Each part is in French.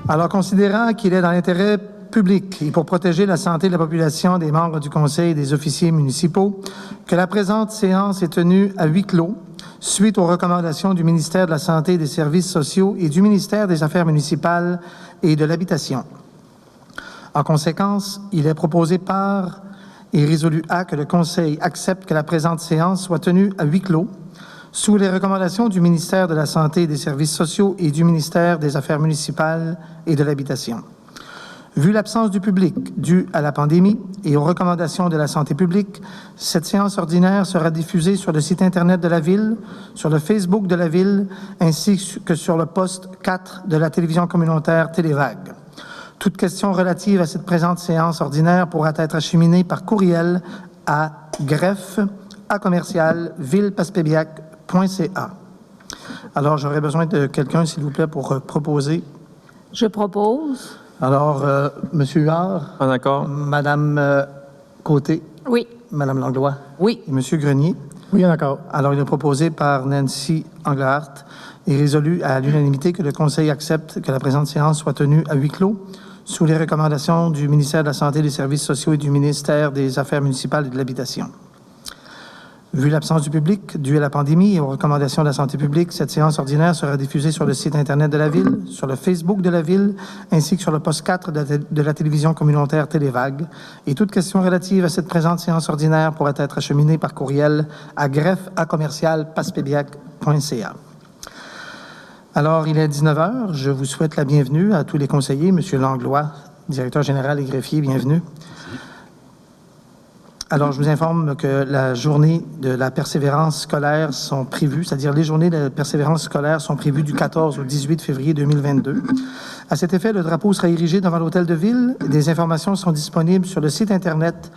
Alors, considérant qu'il est dans l'intérêt public et pour protéger la santé de la population des membres du Conseil et des officiers municipaux, que la présente séance est tenue à huis clos, suite aux recommandations du ministère de la Santé et des Services sociaux et du ministère des Affaires municipales et de l'Habitation. En conséquence, il est proposé par et résolu A que le Conseil accepte que la présente séance soit tenue à huis clos, sous les recommandations du ministère de la Santé et des Services sociaux et du ministère des Affaires municipales et de l'Habitation. Vu l'absence du public due à la pandémie et aux recommandations de la santé publique, cette séance ordinaire sera diffusée sur le site Internet de la Ville, sur le Facebook de la Ville, ainsi que sur le poste 4 de la télévision communautaire Télévague. Toute question relative à cette présente séance ordinaire pourra être acheminée par courriel à greffe@villepaspebiac.ca. Alors, j'aurais besoin de quelqu'un, s'il vous plaît, pour proposer. Je propose. Alors, M. Huard. En accord. Mme Côté. Oui. Mme Langlois. Oui. Et M. Grenier. Oui, en accord. Alors, il est proposé par Nancy Englehart et résolu à l'unanimité que le Conseil accepte que la présente séance soit tenue à huis clos sous les recommandations du ministère de la Santé et des Services sociaux et du ministère des Affaires municipales et de l'Habitation. Vu l'absence du public due à la pandémie et aux recommandations de la santé publique, cette séance ordinaire sera diffusée sur le site Internet de la Ville, sur le Facebook de la Ville, ainsi que sur le poste 4 de la télévision communautaire Télévague. Et toute question relative à cette présente séance ordinaire pourra être acheminée par courriel à greffe@paspebiac.ca. Alors, il est 19h. Je vous souhaite la bienvenue à tous les conseillers. Monsieur Langlois, directeur général et greffier, bienvenue. Alors, je vous informe que la journée de la persévérance scolaire sont prévues, c'est-à-dire les journées de la persévérance scolaire sont prévues du 14 au 18 février 2022. À cet effet, le drapeau sera érigé devant l'Hôtel de Ville. Des informations sont disponibles sur le site Internet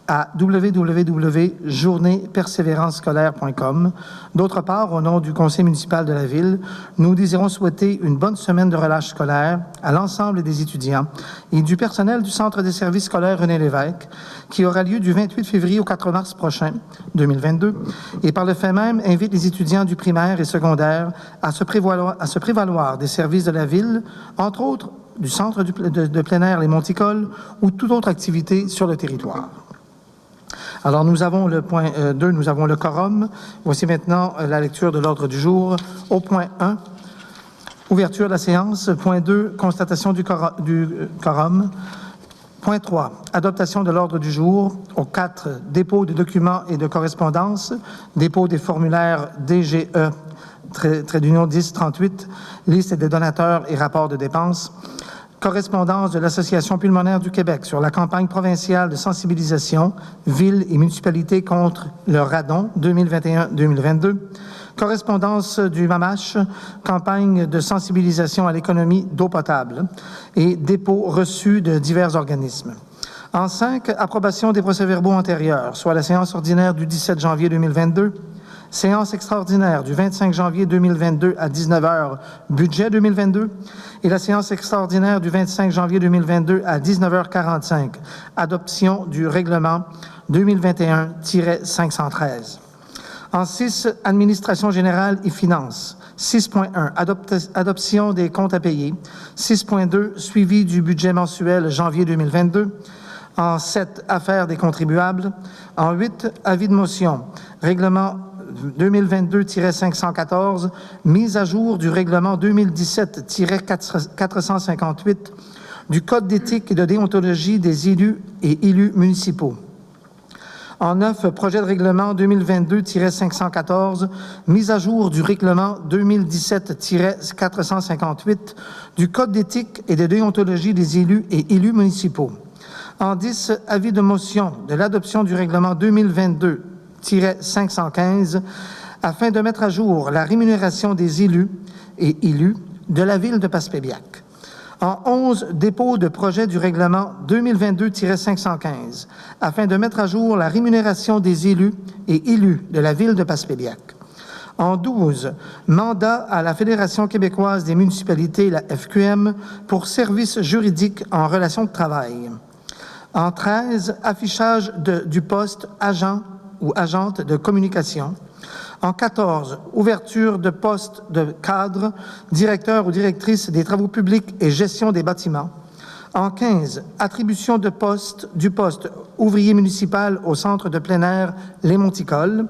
à www.journéepersévérancescolaire.com. D'autre part, au nom du Conseil municipal de la Ville, nous désirons souhaiter une bonne semaine de relâche scolaire à l'ensemble des étudiants et du personnel du Centre des services scolaires René Lévesque, qui aura lieu du 28 février au 4 mars prochain, 2022, et par le fait même invite les étudiants du primaire et secondaire à se prévaloir des services de la Ville, entre autres du Centre de plein air Les Monticoles ou toute autre activité sur le territoire. Alors, nous avons le point 2, nous avons le quorum. Voici maintenant la lecture de l'ordre du jour. Au point 1, ouverture de la séance. Point 2, constatation du quorum. Point 3, adoptation de l'ordre du jour. Au 4, dépôt de documents et de correspondance. Dépôt des formulaires DGE, trait d'union 1038, liste des donateurs et rapports de dépenses. Correspondance de l'Association pulmonaire du Québec sur la campagne provinciale de sensibilisation villes et municipalités contre le radon 2021-2022. Correspondance du MAMACH, campagne de sensibilisation à l'économie d'eau potable et dépôts reçus de divers organismes. En 5, approbation des procès-verbaux antérieurs, soit la séance ordinaire du 17 janvier 2022, séance extraordinaire du 25 janvier 2022 à 19h, budget 2022, et la séance extraordinaire du 25 janvier 2022 à 19h45, adoption du règlement 2021-513. En 6, administration générale et finances. 6.1, adoption des comptes à payer. 6.2, suivi du budget mensuel janvier 2022. En 7, affaires des contribuables. En 8, avis de motion. Règlement 2022-514, mise à jour du règlement 2017-458 du Code d'éthique et de déontologie des élus et élus municipaux. En 9, projet de règlement 2022-514, mise à jour du règlement 2017-458 du Code d'éthique et de déontologie des élus et élus municipaux. En 10, avis de motion de l'adoption du règlement 2022-515 afin de mettre à jour la rémunération des élus et élus de la ville de Passepébiac. En 11, dépôt de projet du règlement 2022-515 afin de mettre à jour la rémunération des élus et élus de la ville de Passepébiac. En 12, mandat à la Fédération québécoise des municipalités, la FQM, pour services juridiques en relation de travail. En 13, affichage du poste agent ou agente de communication. En 14, ouverture de poste de cadre, directeur ou directrice des travaux publics et gestion des bâtiments. En 15, attribution du poste ouvrier municipal au centre de plein air Les Monticoles.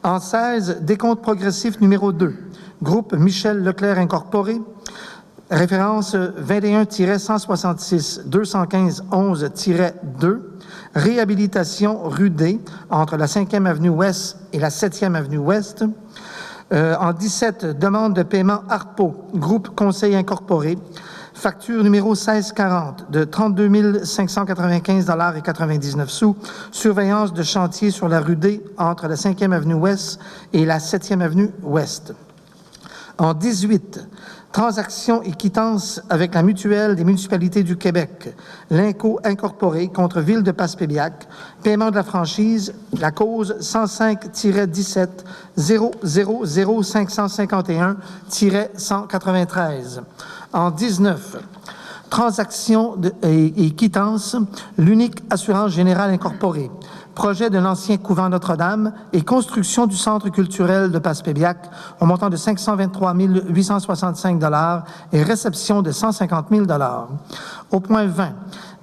En 16, décompte progressif numéro 2, groupe Michel Leclerc Incorporé, référence 21-166-215-11-2, réhabilitation rue D, entre la 5e avenue Ouest et la 7e avenue Ouest. En 17, demande de paiement ARPO, groupe Conseil Incorporé, facture numéro 1640 de 32 595,99 $, surveillance de chantier sur la rue D entre la 5e avenue Ouest et la 7e avenue Ouest. En 18, transaction et quittance avec la mutuelle des municipalités du Québec, l'Inco Incorporé contre Ville de Passepébiac, paiement de la franchise, la cause 105-17 000 551-193. En 19, transaction et quittance, l'Unique Assurance Générale Incorporée, projet de l'ancien couvent Notre-Dame et construction du Centre culturel de Passepébiac au montant de 523 865 $ et réception de 150 000 $. Au point 20,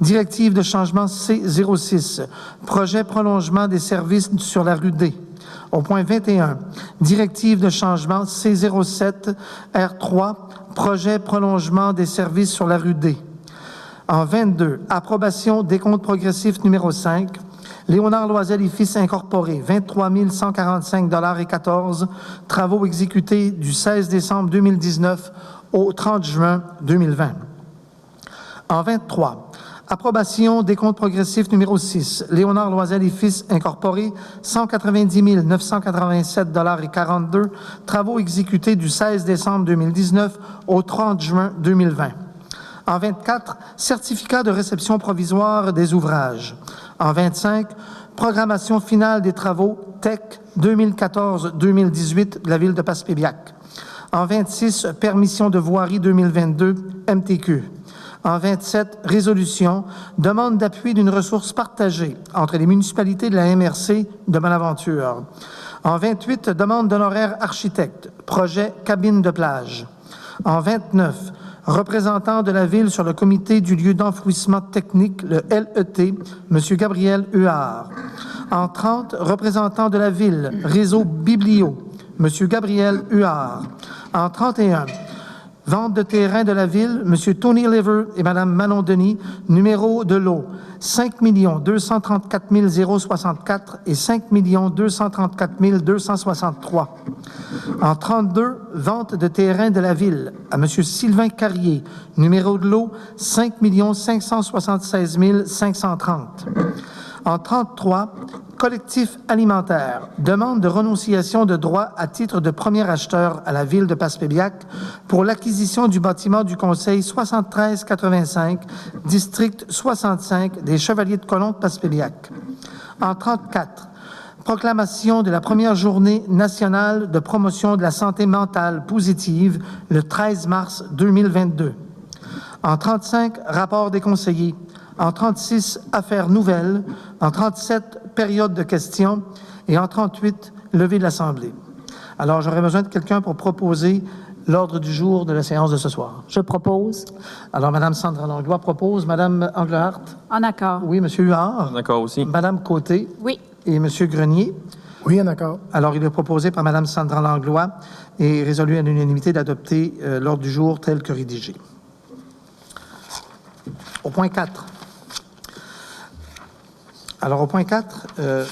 directive de changement C06, projet prolongement des services sur la rue D. Au point 21, directive de changement C07 R3, projet prolongement des services sur la rue D. En 22, approbation décompte progressif numéro 5, Léonard Loisel et Fils Incorporé, 23 145,14 $, travaux exécutés du 16 décembre 2019 au 30 juin 2020. En 23, approbation décompte progressif numéro 6, Léonard Loisel et Fils Incorporé, 190 987,42 $, travaux exécutés du 16 décembre 2019 au 30 juin 2020. En 24, certificat de réception provisoire des ouvrages. En 25, programmation finale des travaux TEC 2014-2018 de la Ville de Passepébiac. En 26, permission de voirie 2022 MTQ. En 27, résolution, demande d'appui d'une ressource partagée entre les municipalités de la MRC de Bonaventure. En 28, demande d'honoraires architecte, projet cabine de plage. En 29, représentant de la Ville sur le comité du lieu d'enfouissement technique, le LET, M. Gabriel Huard. En 30, représentant de la Ville, réseau Biblio, M. Gabriel Huard. En 31, vente de terrain de la Ville, M. Tony Liver et Mme Manon Denis, numéro de lot 5 234 064 et 5 234 263. En 32, vente de terrain de la Ville à M. Sylvain Carrier, numéro de lot 5 576 530. En 33, collectif alimentaire, demande de renonciation de droit à titre de premier acheteur à la Ville de Passepébiac pour l'acquisition du bâtiment du Conseil 7385, district 65 des Chevaliers de Colomb de Passepébiac. En 34, proclamation de la première journée nationale de promotion de la santé mentale positive le 13 mars 2022. En 35, rapport des conseillers. En 36, affaires nouvelles. En 37, période de questions. Et en 38, levée de l'Assemblée. Alors, j'aurais besoin de quelqu'un pour proposer l'ordre du jour de la séance de ce soir. Je propose. Alors, Mme Sandra Langlois propose. Mme Englehart? En accord. Oui, M. Huard? En accord aussi. Mme Côté? Oui. Et M. Grenier? Oui, en accord. Alors, il est proposé par Mme Sandra Langlois et résolu à l'unanimité d'adopter l'ordre du jour tel que rédigé. Au point 4. Alors, au point 4, je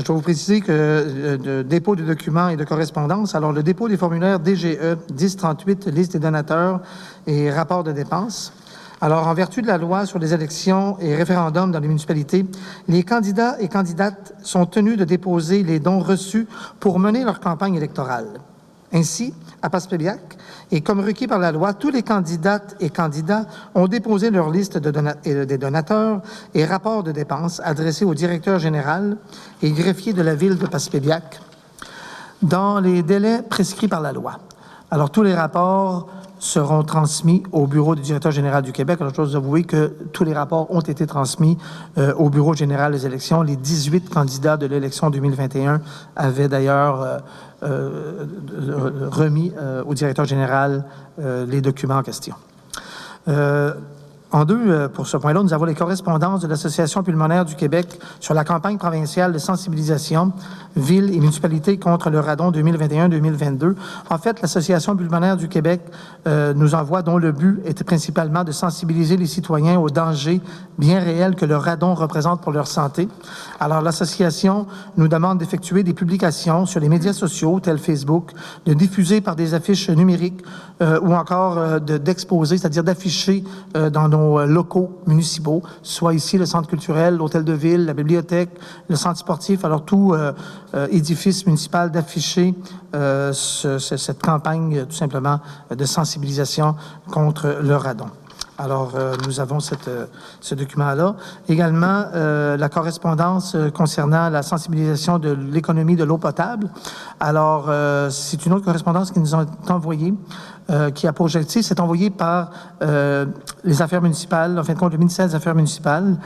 dois vous préciser que le dépôt de documents et de correspondance, alors le dépôt des formulaires DGE 1038, liste des donateurs et rapport de dépenses. Alors, en vertu de la loi sur les élections et référendums dans les municipalités, les candidats et candidates sont tenus de déposer les dons reçus pour mener leur campagne électorale. Ainsi, à Passepébiac, et comme requis par la loi, tous les candidates et candidats ont déposé leur liste des donateurs et rapports de dépenses adressés au directeur général et greffier de la Ville de Passepébiac dans les délais prescrits par la loi. Alors, tous les rapports seront transmis au bureau du directeur général du Québec. Alors, je dois vous avouer que tous les rapports ont été transmis au bureau général des élections. Les 18 candidats de l'élection 2021 avaient d'ailleurs remis au directeur général les documents en question. En deux, pour ce point-là, nous avons les correspondances de l'Association pulmonaire du Québec sur la campagne provinciale de sensibilisation Villes et municipalités contre le radon 2021-2022. En fait, l'Association pulmonaire du Québec nous envoie, dont le but était principalement de sensibiliser les citoyens aux dangers bien réels que le radon représente pour leur santé. Alors, l'association nous demande d'effectuer des publications sur les médias sociaux, tels Facebook, de diffuser par des affiches numériques ou encore d'exposer, c'est-à-dire d'afficher dans nos locaux municipaux, soit ici le centre culturel, l'hôtel de ville, la bibliothèque, le centre sportif, alors tout édifice municipal d'afficher cette campagne tout simplement de sensibilisation contre le radon. Alors, nous avons ce document-là. Également, la correspondance concernant la sensibilisation de l'économie de l'eau potable. Alors, c'est une autre correspondance qui nous a envoyée, qui a pour objectif, c'est envoyé par les affaires municipales, en fin de compte, le ministère des Affaires municipales,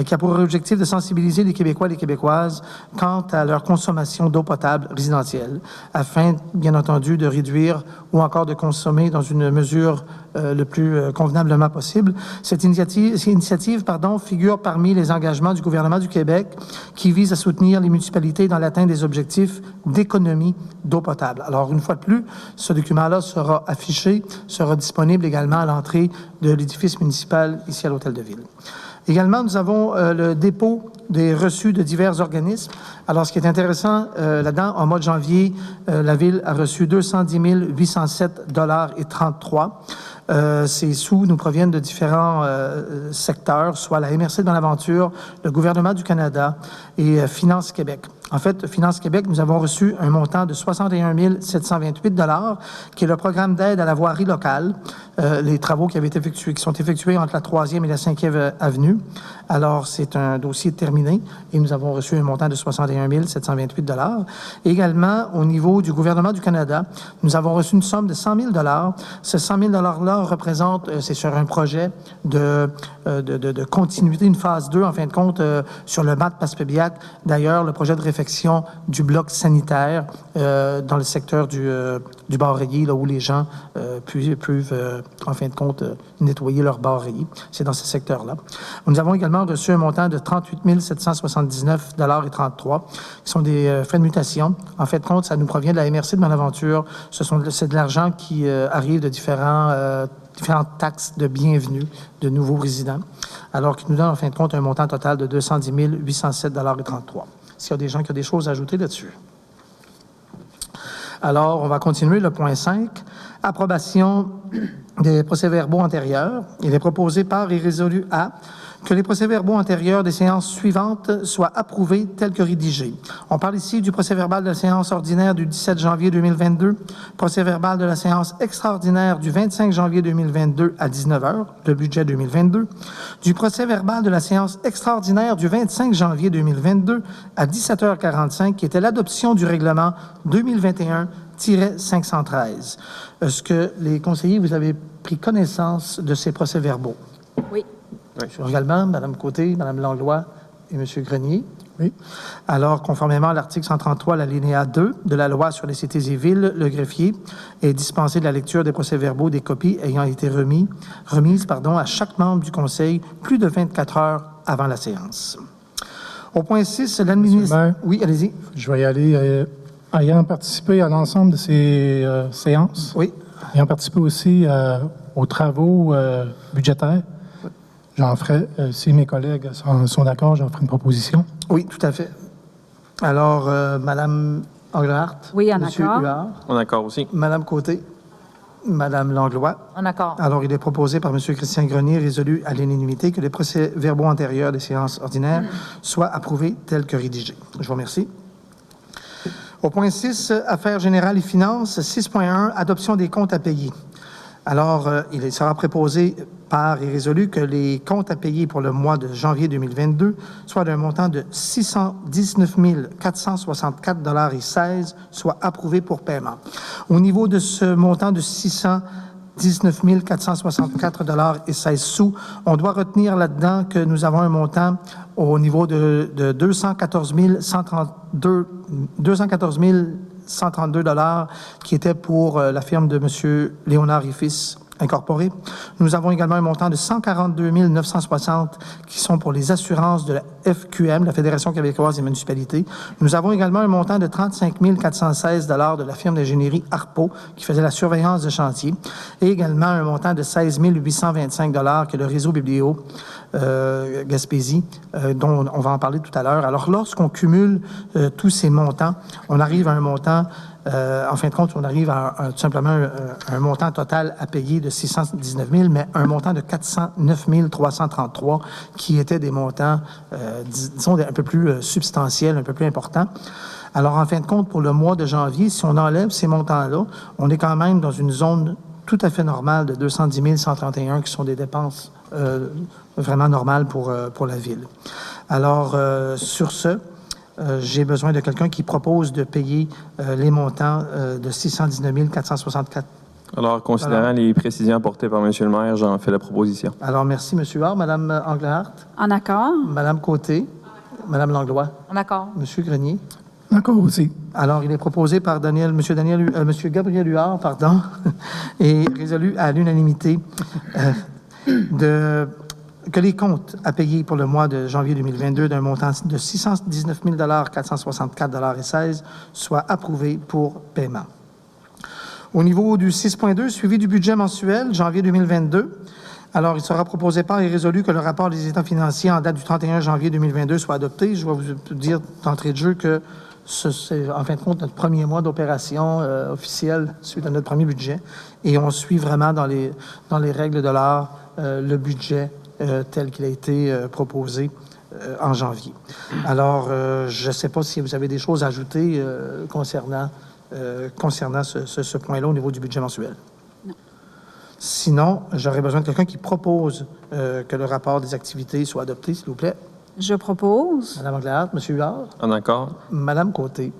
qui a pour objectif de sensibiliser les Québécois et les Québécoises quant à leur consommation d'eau potable résidentielle, afin, bien entendu, de réduire ou encore de consommer dans une mesure le plus convenablement possible. Cette initiative figure parmi les engagements du gouvernement du Québec qui vise à soutenir les municipalités dans l'atteinte des objectifs d'économie d'eau potable. Alors, une fois de plus, ce document-là sera affiché, sera disponible également à l'entrée de l'édifice municipal ici à l'Hôtel de Ville. Également, nous avons le dépôt des reçus de divers organismes. Alors, ce qui est intéressant là-dedans, en mois de janvier, la Ville a reçu 210 807,33 $. Ces sous nous proviennent de différents secteurs, soit la MRC de Bonaventure, le gouvernement du Canada et Finance Québec. En fait, Finance Québec, nous avons reçu un montant de 61 728 $, qui est le programme d'aide à la voirie locale, les travaux qui sont effectués entre la 3e et la 5e avenue. Alors, c'est un dossier terminé et nous avons reçu un montant de 61 728 $. Également, au niveau du gouvernement du Canada, nous avons reçu une somme de 100 000 $. Ce 100 000 $-là représente, c'est sur un projet de continuité, une phase 2, en fin de compte, sur le MAT Passepébiac. D'ailleurs, le projet de réfection du bloc sanitaire dans le secteur du bar rayé, là où les gens peuvent, en fin de compte, nettoyer leur bar rayé. C'est dans ce secteur-là. Nous avons également reçu un montant de 38 779,33 $, qui sont des frais de mutation. En fait, compte, ça nous provient de la MRC de Bonaventure. C'est de l'argent qui arrive de différentes taxes de bienvenue de nouveaux résidents, alors qui nous donne en fin de compte un montant total de 210 807,33 $. S'il y a des gens qui ont des choses à ajouter là-dessus. Alors, on va continuer le point 5. Approbation des procès-verbaux antérieurs. Il est proposé par et résolu à que les procès-verbaux antérieurs des séances suivantes soient approuvés tels que rédigés. On parle ici du procès-verbal de la séance ordinaire du 17 janvier 2022, procès-verbal de la séance extraordinaire du 25 janvier 2022 à 19h, le budget 2022, du procès-verbal de la séance extraordinaire du 25 janvier 2022 à 17h45, qui était l'adoption du règlement 2021-513. Est-ce que les conseillers, vous avez pris connaissance de ces procès-verbaux? Oui. Monsieur également, Mme Côté, Mme Langlois et M. Grenier. Oui. Alors, conformément à l'article 133, l'alinéa 2 de la loi sur les cités et villes, le greffier est dispensé de la lecture des procès-verbaux des copies ayant été remises à chaque membre du Conseil plus de 24 heures avant la séance. Au point 6, l'administration... Oui, allez-y. Je vais y aller. Ayant participé à l'ensemble de ces séances, oui. Ayant participé aussi aux travaux budgétaires, j'en ferai, si mes collègues sont d'accord, j'en ferai une proposition. Oui, tout à fait. Alors, Mme Englehart. Oui, en Monsieur accord. Huard. En accord aussi. Mme Côté. Mme Langlois. En accord. Alors, il est proposé par M. Christian Grenier, résolu à l'unanimité, que les procès-verbaux antérieurs des séances ordinaires soient approuvés tels que rédigés. Je vous remercie. Au point 6, Affaires générales et finances, 6.1, adoption des comptes à payer. Alors, il sera proposé par et résolu que les comptes à payer pour le mois de janvier 2022 soient d'un montant de 619 464,16 $ soient approuvés pour paiement. Au niveau de ce montant de 619 19 464,16 $. On doit retenir là-dedans que nous avons un montant au niveau de 214 132 $ qui était pour la firme de M. Léonard et Fils Incorporé. Nous avons également un montant de 142 960 qui sont pour les assurances de la FQM, la Fédération québécoise des municipalités. Nous avons également un montant de 35 416 $ de la firme d'ingénierie Harpo qui faisait la surveillance de chantier et également un montant de 16 825 $ que le réseau Biblio Gaspésie, dont on va en parler tout à l'heure. Alors, lorsqu'on cumule tous ces montants, on arrive à un montant en fin de compte, on arrive à tout simplement un montant total à payer de 619 000, mais un montant de 409 333 qui étaient des montants, disons, un peu plus substantiels, un peu plus importants. Alors, en fin de compte, pour le mois de janvier, si on enlève ces montants-là, on est quand même dans une zone tout à fait normale de 210 131 qui sont des dépenses vraiment normales pour la Ville. Alors, sur ce, j'ai besoin de quelqu'un qui propose de payer les montants de 619 464. Alors, considérant les précisions apportées par M. le maire, j'en fais la proposition. Alors, merci, M. Huard. Mme Englehart? En accord? Mme Côté? Mme Langlois? En accord. M. Grenier? D'accord aussi. Alors, il est proposé par M. Gabriel Huard, et résolu à l'unanimité que les comptes à payer pour le mois de janvier 2022 d'un montant de 619 464,16 $ soient approuvés pour paiement. Au niveau du 6.2, suivi du budget mensuel, janvier 2022, alors il sera proposé par et résolu que le rapport des états financiers en date du 31 janvier 2022 soit adopté. Je vais vous dire d'entrée de jeu que c'est en fin de compte notre premier mois d'opération officielle suite à notre premier budget et on suit vraiment dans les règles de l'art le budget tel qu'il a été proposé en janvier. Alors, je ne sais pas si vous avez des choses à ajouter concernant ce point-là au niveau du budget mensuel. Non. Sinon, j'aurais besoin de quelqu'un qui propose que le rapport des activités soit adopté, s'il vous plaît. Je propose. Mme Englehart, M. Huard, En accord? Mme Côté,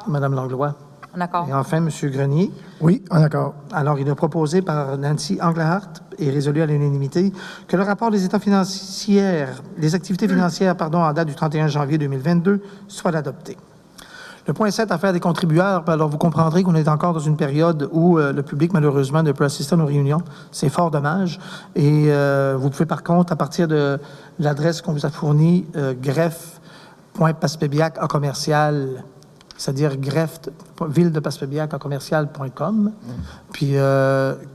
Mme Langlois En accord. et enfin M. Grenier. Oui, en accord. Alors, il est proposé par Nancy Englehart et résolu à l'unanimité que le rapport des états financiers, des activités financières, en date du 31 janvier 2022 soit adopté. Le point 7, affaire des contribuables. Alors, vous comprendrez qu'on est encore dans une période où le public, malheureusement, ne peut assister à nos réunions. C'est fort dommage. Et vous pouvez, par contre, à partir de l'adresse qu'on vous a fournie, greffe.paspébiac à commercial, c'est-à-dire greffe, ville de Paspébiac à commercial.com, puis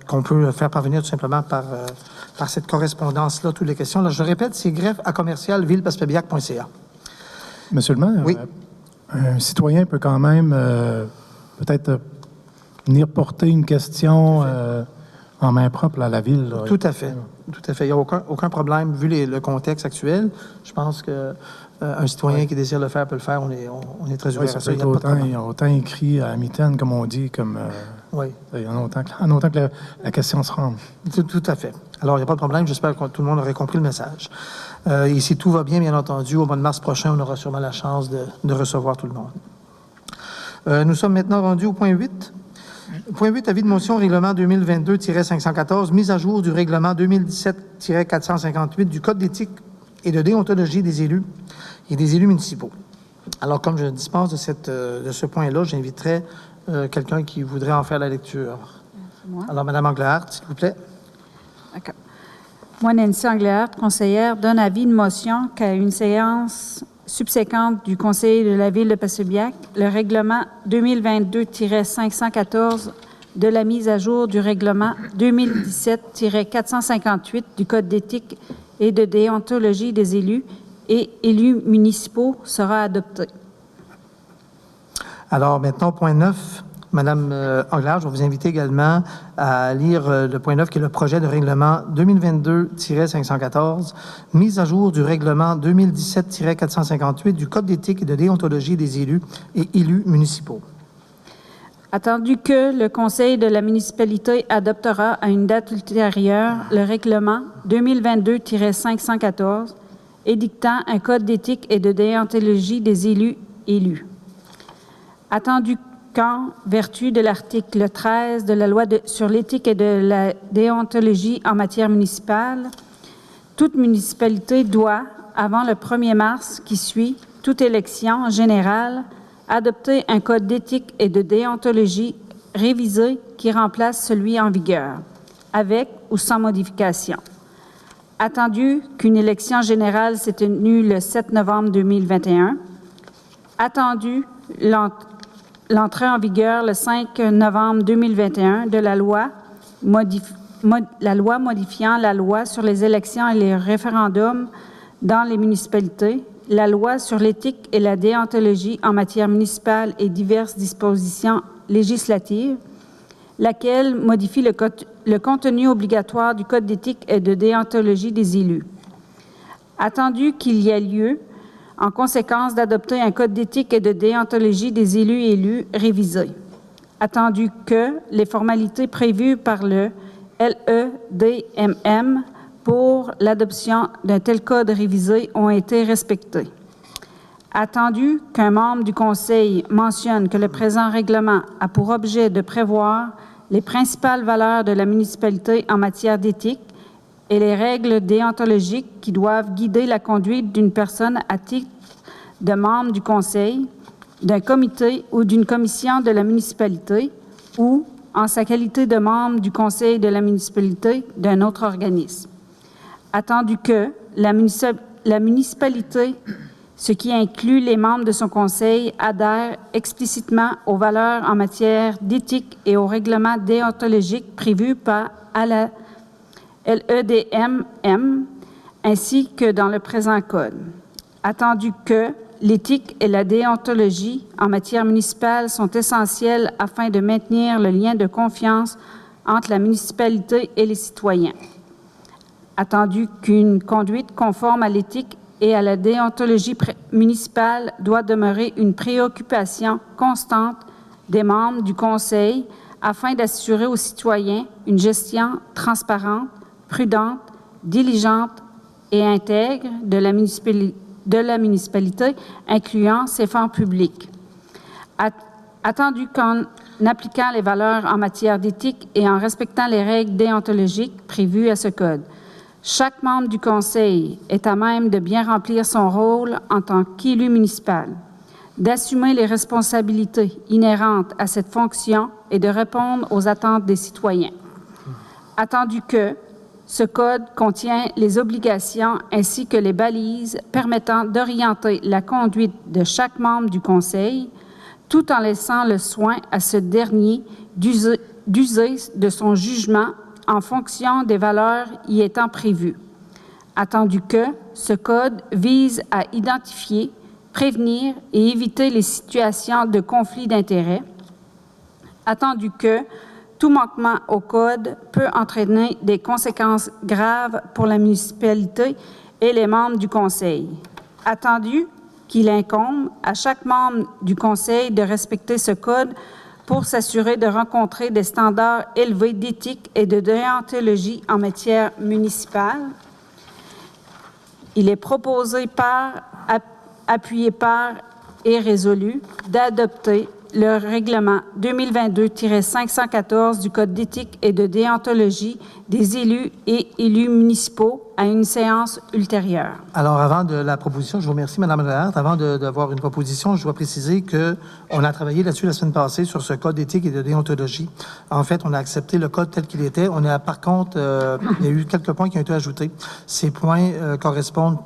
qu'on peut faire parvenir tout simplement par cette correspondance-là, toutes les questions. Là, je répète, c'est greffe à commercial villepaspébiac.ca. Monsieur le maire, Oui. Un citoyen peut quand même peut-être venir porter une question en main propre à la ville. Là. Tout à fait. Tout à fait. Il n'y a aucun problème, vu le contexte actuel. Je pense que un citoyen qui désire le faire peut le faire. On est très Oui, ouvert ça à ça. peut Il y être a pas de problème. autant écrit à mitaine, comme on dit, comme Oui, en autant que la question se rende. tout à fait. Alors, il n'y a pas de problème. J'espère que tout le monde aurait compris le message. Et si tout va bien entendu, au mois de mars prochain, on aura sûrement la chance de recevoir tout le monde. Nous sommes maintenant rendus au point 8. Point 8, avis de motion règlement 2022-514, mise à jour du règlement 2017-458 du Code d'éthique et de déontologie des élus et des élus municipaux. Alors, comme je dispense de ce point-là, j'inviterai quelqu'un qui voudrait en faire la lecture. C'est moi. Alors, Mme Englehart, s'il vous plaît. D'accord. Moi, Nancy Englehart, conseillère, donne avis de motion qu'à une séance subséquente du Conseil de la Ville de Paspébiac, le règlement 2022-514 de la mise à jour du règlement 2017-458 du Code d'éthique et de déontologie des élus et élus municipaux sera adopté. Alors, maintenant, point 9. Madame Englehart, je vais vous inviter également à lire le point 9, qui est le projet de règlement 2022-514, mise à jour du règlement 2017-458 du Code d'éthique et de déontologie des élus et élus municipaux. Attendu que le Conseil de la municipalité adoptera à une date ultérieure le règlement 2022-514, édictant un code d'éthique et de déontologie des élus. Attendu qu'en vertu de l'article 13 de la loi sur l'éthique et de la déontologie en matière municipale, toute municipalité doit, avant le 1er mars qui suit toute élection générale, adopter un code d'éthique et de déontologie révisé qui remplace celui en vigueur, avec ou sans modification. Attendu qu'une élection générale s'est tenue le 7 novembre 2021, attendu l'entrée en vigueur le 5 novembre 2021 de la loi modifiant la loi sur les élections et les référendums dans les municipalités, la loi sur l'éthique et la déontologie en matière municipale et diverses dispositions législatives, laquelle modifie le contenu obligatoire du Code d'éthique et de déontologie des élus. Attendu qu'il y ait lieu, en conséquence, d'adopter un Code d'éthique et de déontologie des élus révisé. Attendu que les formalités prévues par le LEDMM pour l'adoption d'un tel code révisé ont été respectées. Attendu qu'un membre du Conseil mentionne que le présent règlement a pour objet de prévoir les principales valeurs de la municipalité en matière d'éthique et les règles déontologiques qui doivent guider la conduite d'une personne à titre de membre du Conseil, d'un comité ou d'une commission de la municipalité ou, en sa qualité de membre du Conseil de la municipalité, d'un autre organisme. Attendu que la municipalité, ce qui inclut les membres de son conseil, adhère explicitement aux valeurs en matière d'éthique et aux règlements déontologiques prévus à la LEDMM, ainsi que dans le présent Code. Attendu que l'éthique et la déontologie en matière municipale sont essentielles afin de maintenir le lien de confiance entre la municipalité et les citoyens. Attendu qu'une conduite conforme à l'éthique et à la déontologie municipale doit demeurer une préoccupation constante des membres du Conseil afin d'assurer aux citoyens une gestion transparente, prudente, diligente et intègre de la municipalité, incluant ses fonds publics. Attendu qu'en appliquant les valeurs en matière d'éthique et en respectant les règles déontologiques prévues à ce Code, chaque membre du Conseil est à même de bien remplir son rôle en tant qu'élu municipal, d'assumer les responsabilités inhérentes à cette fonction et de répondre aux attentes des citoyens. Attendu que ce Code contient les obligations ainsi que les balises permettant d'orienter la conduite de chaque membre du Conseil, tout en laissant le soin à ce dernier d'user de son jugement en fonction des valeurs y étant prévues. Attendu que ce Code vise à identifier, prévenir et éviter les situations de conflit d'intérêts. Attendu que tout manquement au Code peut entraîner des conséquences graves pour la municipalité et les membres du Conseil. Attendu qu'il incombe à chaque membre du Conseil de respecter ce Code pour s'assurer de rencontrer des standards élevés d'éthique et de déontologie en matière municipale. Il est proposé appuyé par et résolu d'adopter le règlement 2022-514 du Code d'éthique et de déontologie des élus et élus municipaux à une séance ultérieure. Alors, avant de la proposition, je vous remercie, Mme Lehart. Avant d'avoir une proposition, je dois préciser qu'on a travaillé là-dessus la semaine passée sur ce Code d'éthique et de déontologie. En fait, on a accepté le Code tel qu'il était. Par contre, il y a eu quelques points qui ont été ajoutés. Ces points correspondent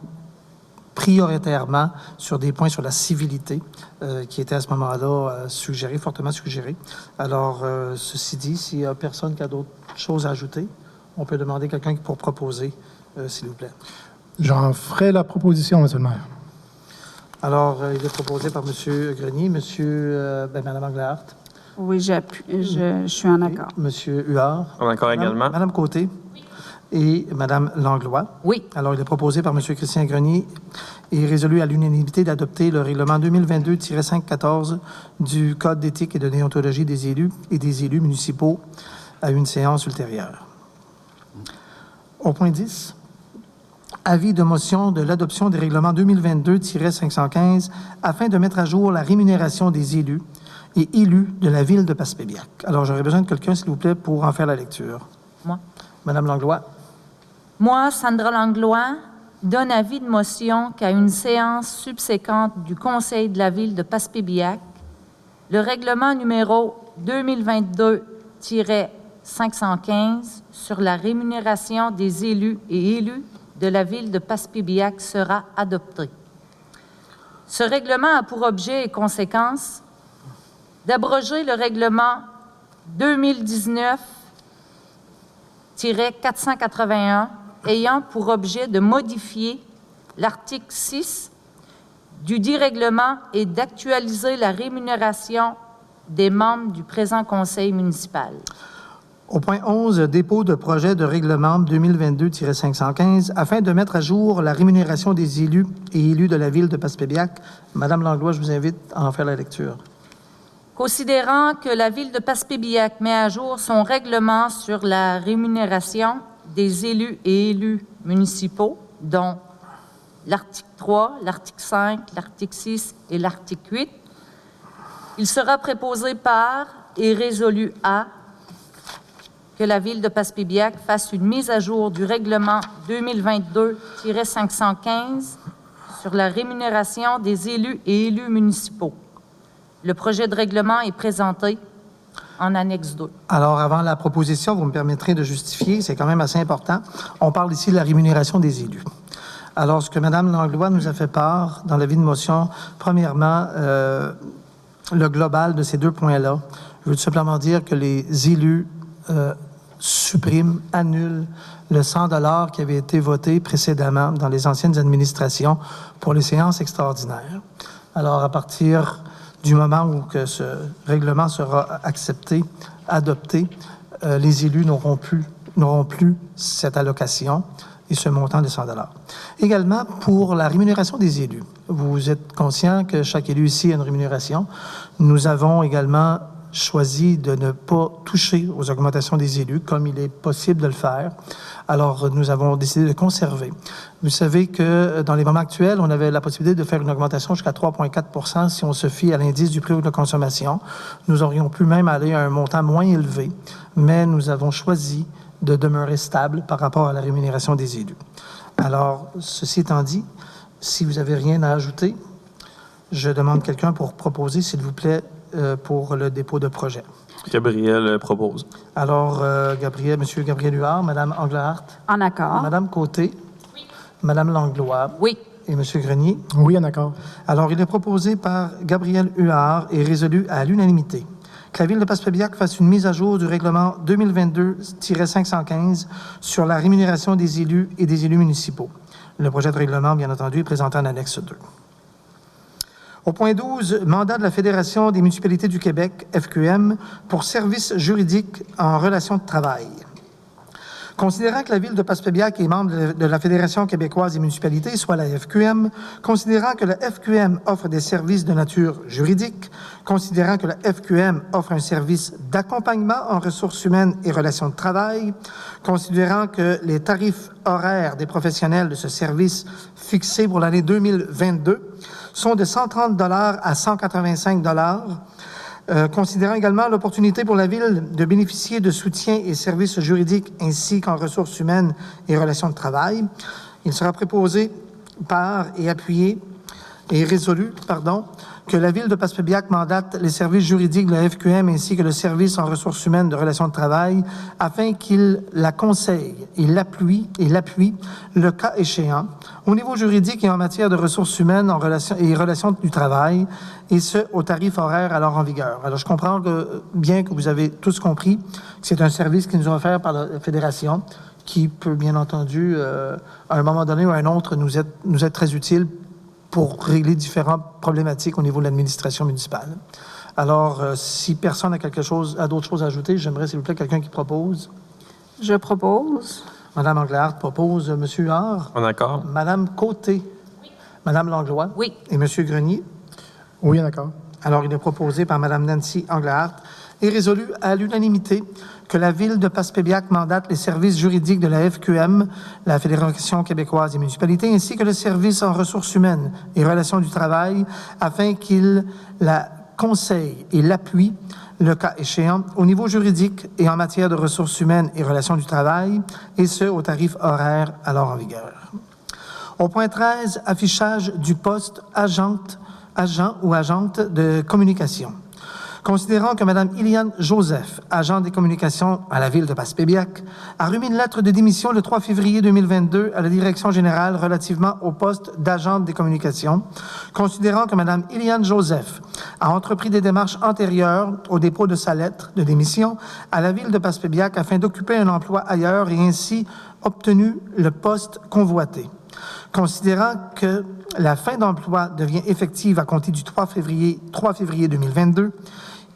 prioritairement sur des points sur la civilité qui étaient à ce moment-là fortement suggérés. Alors, ceci dit, s'il n'y a personne qui a d'autres choses à ajouter, on peut demander quelqu'un pour proposer, s'il vous plaît. J'en ferai la proposition, M. le maire. Alors, il est proposé par M. Grenier, Mme Englehart. Oui, je suis en accord. M. Huard. En accord également. Mme Côté. Et Mme Langlois. Oui. Alors, il est proposé par M. Christian Grenier et résolu à l'unanimité d'adopter le règlement 2022-514 du Code d'éthique et de déontologie des élus et des élus municipaux à une séance ultérieure. Au point 10, avis de motion de l'adoption des règlements 2022-515 afin de mettre à jour la rémunération des élus et élus de la ville de Passepébiac. Alors, j'aurais besoin de quelqu'un, s'il vous plaît, pour en faire la lecture. Moi. Madame Langlois. Moi, Sandra Langlois, donne avis de motion qu'à une séance subséquente du Conseil de la ville de Passepébiac, le règlement numéro 2022-515 sur la rémunération des élus et élues de la ville de Passepébiac sera adopté. Ce règlement a pour objet et conséquence d'abroger le règlement 2019-481 ayant pour objet de modifier l'article 6 du dit règlement et d'actualiser la rémunération des membres du présent conseil municipal. Au point 11, dépôt de projet de règlement 2022-515 afin de mettre à jour la rémunération des élus et élus de la ville de Passepébiac. Madame Langlois, je vous invite à en faire la lecture. Considérant que la ville de Passepébiac met à jour son règlement sur la rémunération des élus et élus municipaux, dont l'article 3, l'article 5, l'article 6 et l'article 8, il sera préposé par et résolu à que la ville de Passepébiac fasse une mise à jour du règlement 2022-515 sur la rémunération des élus et élus municipaux. Le projet de règlement est présenté en annexe 2. Alors, avant la proposition, vous me permettrez de justifier, c'est quand même assez important. On parle ici de la rémunération des élus. Alors, ce que Mme Langlois nous a fait part dans l'avis de motion, premièrement, le global de ces deux points-là, je veux tout simplement dire que les élus suppriment, annulent le 100 $ qui avait été voté précédemment dans les anciennes administrations pour les séances extraordinaires. Alors, à partir du moment où que ce règlement sera accepté, adopté, les élus n'auront plus cette allocation et ce montant de 100 $. Également, pour la rémunération des élus. Vous êtes conscient que chaque élu ici a une rémunération. Nous avons également choisi de ne pas toucher aux augmentations des élus comme il est possible de le faire. Alors, nous avons décidé de conserver. Vous savez que dans les moments actuels, on avait la possibilité de faire une augmentation jusqu'à 3,4 % si on se fie à l'indice du prix de consommation. Nous aurions pu même aller à un montant moins élevé, mais nous avons choisi de demeurer stable par rapport à la rémunération des élus. Alors, ceci étant dit, si vous n'avez rien à ajouter, je demande quelqu'un pour proposer, s'il vous plaît, pour le dépôt de projet. Gabriel propose. Alors, M. Gabriel Huard, Mme Englehart, En accord. Mme Côté, oui. Mme Langlois Oui. et M. Grenier. Oui, en accord. Alors, il est proposé par Gabriel Huard et résolu à l'unanimité que la ville de Passepébiac fasse une mise à jour du règlement 2022-515 sur la rémunération des élus et des élus municipaux. Le projet de règlement, bien entendu, est présenté en annexe 2. Au point 12, mandat de la Fédération des municipalités du Québec, FQM, pour services juridiques en relation de travail. Considérant que la ville de Passepébiac est membre de la Fédération québécoise des municipalités, soit la FQM, considérant que la FQM offre des services de nature juridique, considérant que la FQM offre un service d'accompagnement en ressources humaines et relations de travail, considérant que les tarifs horaires des professionnels de ce service fixés pour l'année 2022 sont de 130 $ à 185 $, considérant également l'opportunité pour la Ville de bénéficier de soutien et services juridiques ainsi qu'en ressources humaines et relations de travail. Il sera préposé par et appuyé et résolu, que la Ville de Passepébiac mandate les services juridiques de la FQM ainsi que le service en ressources humaines de relations de travail afin qu'il la conseille et l'appuie, le cas échéant, au niveau juridique et en matière de ressources humaines en relations du travail, et ce, au tarif horaire alors en vigueur. Alors, je comprends bien que vous avez tous compris que c'est un service qui nous est offert par la Fédération qui peut, bien entendu, à un moment donné ou à un autre, nous être très utile pour régler différentes problématiques au niveau de l'administration municipale. Alors, si personne a d'autres choses à ajouter, j'aimerais, s'il vous plaît, quelqu'un qui propose. Je propose. Mme Englehart propose. M. Huard. En accord. Mme Côté. Oui. Mme Langlois. Oui. Et M. Grenier. Oui, en accord. Alors, il est proposé par Mme Nancy Englehart et résolu à l'unanimité que la Ville de Passepébiac mandate les services juridiques de la FQM, la Fédération québécoise des municipalités, ainsi que le service en ressources humaines et relations du travail, afin qu'il la conseil et l'appui, le cas échéant, au niveau juridique et en matière de ressources humaines et relations du travail, et ce, au tarif horaire alors en vigueur. Au point 13, affichage du poste agent ou agente de communication. Considérant que Mme Iliane Joseph, agent des communications à la Ville de Passepébiac, a remis une lettre de démission le 3 février 2022 à la Direction générale relativement au poste d'agente des communications, considérant que Mme Iliane Joseph a entrepris des démarches antérieures au dépôt de sa lettre de démission à la Ville de Passepébiac afin d'occuper un emploi ailleurs et ainsi obtenu le poste convoité. Considérant que la fin d'emploi devient effective à compter du 3 février 2022,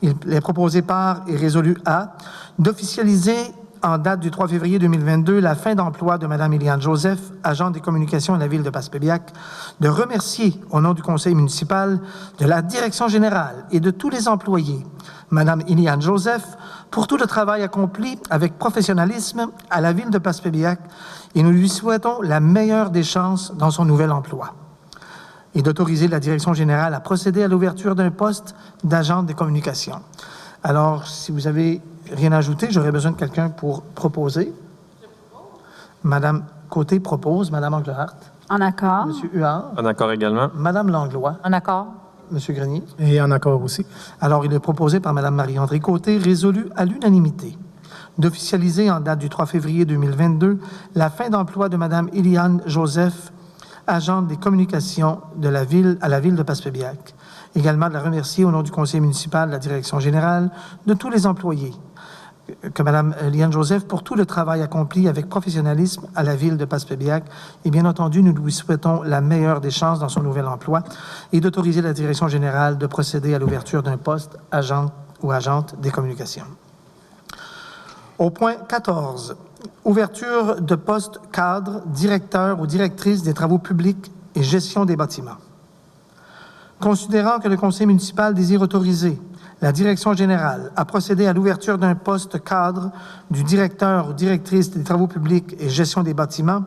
il est proposé par et résolu à d'officialiser en date du 3 février 2022 la fin d'emploi de Mme Iliane Joseph, agente des communications à la Ville de Passepébiac, de remercier au nom du conseil municipal, de la direction générale et de tous les employés Mme Iliane Joseph pour tout le travail accompli avec professionnalisme à la Ville de Passepébiac et nous lui souhaitons la meilleure des chances dans son nouvel emploi. Et d'autoriser la direction générale à procéder à l'ouverture d'un poste d'agent des communications. Alors, si vous avez rien à ajouter, j'aurais besoin de quelqu'un pour proposer. Madame Côté propose, Madame Englehart. En accord. Monsieur Huard. En accord également. Madame Langlois. En accord? Monsieur Grenier. Et en accord aussi. Alors, il est proposé par Madame Marie-André Côté, résolu à l'unanimité, d'officialiser en date du 3 février 2022 la fin d'emploi de Madame Iliane Joseph, agente des communications de la Ville à la Ville de Passepébiac. Également de la remercier au nom du conseil municipal, de la direction générale, de tous les employés, que Mme Iliane Joseph pour tout le travail accompli avec professionnalisme à la Ville de Passepébiac. Et bien entendu, nous lui souhaitons la meilleure des chances dans son nouvel emploi et d'autoriser la direction générale de procéder à l'ouverture d'un poste agent ou agente des communications. Au point 14, ouverture de poste cadre, directeur ou directrice des travaux publics et gestion des bâtiments. Considérant que le conseil municipal désire autoriser la direction générale à procéder à l'ouverture d'un poste cadre du directeur ou directrice des travaux publics et gestion des bâtiments,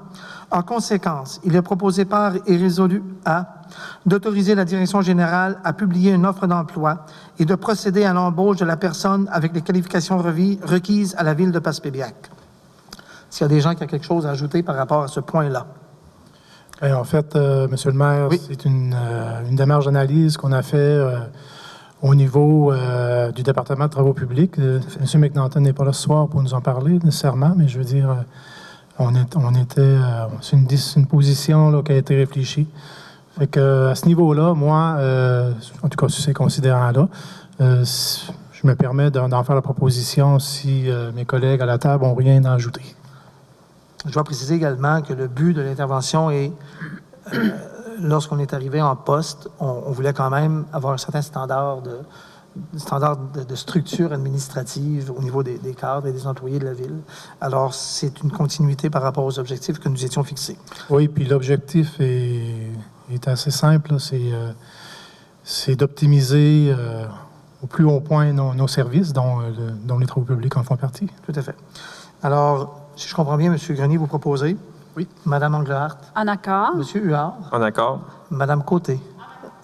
en conséquence, il est proposé par et résolu à d'autoriser la direction générale à publier une offre d'emploi et de procéder à l'embauche de la personne avec les qualifications requises à la Ville de Passepébiac. S'il y a des gens qui ont quelque chose à ajouter par rapport à ce point-là. En fait, Monsieur le maire, Oui. c'est une démarche d'analyse qu'on a fait au niveau du département de travaux publics. M. McNaughton n'est pas là ce soir pour nous en parler nécessairement, mais je veux dire, c'est une position là, qui a été réfléchie. Fait que, à ce niveau-là, moi, en tout cas sur ces considérants-là, je me permets d'en faire la proposition si mes collègues à la table n'ont rien à ajouter. Je dois préciser également que le but de l'intervention est, lorsqu'on est arrivé en poste, on voulait quand même avoir un certain standard de structure administrative au niveau des cadres et des employés de la Ville. Alors, c'est une continuité par rapport aux objectifs que nous étions fixés. Oui, puis l'objectif est assez simple, c'est d'optimiser au plus haut point nos services, dont les travaux publics en font partie. Tout à fait. Alors, si je comprends bien, M. Grenier, vous proposez? Oui. Mme Englehart? En accord. M. Huard? En accord. Mme Côté?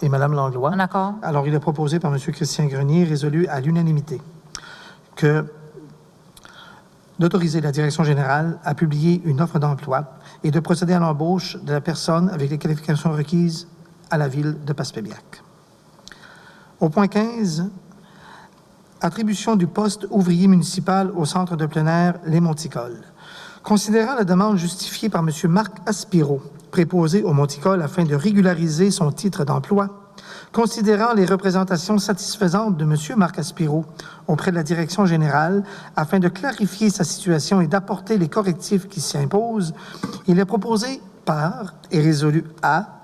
Et Mme Langlois? En accord. Alors, il est proposé par M. Christian Grenier, résolu à l'unanimité, d'autoriser la direction générale à publier une offre d'emploi et de procéder à l'embauche de la personne avec les qualifications requises à la Ville de Passepébiac. Au point 15, attribution du poste ouvrier municipal au centre de plein air Les Monticoles. Considérant la demande justifiée par M. Marc Aspiro, préposé au Monticole afin de régulariser son titre d'emploi, considérant les représentations satisfaisantes de M. Marc Aspiro auprès de la direction générale afin de clarifier sa situation et d'apporter les correctifs qui s'y imposent, il est proposé par et résolu à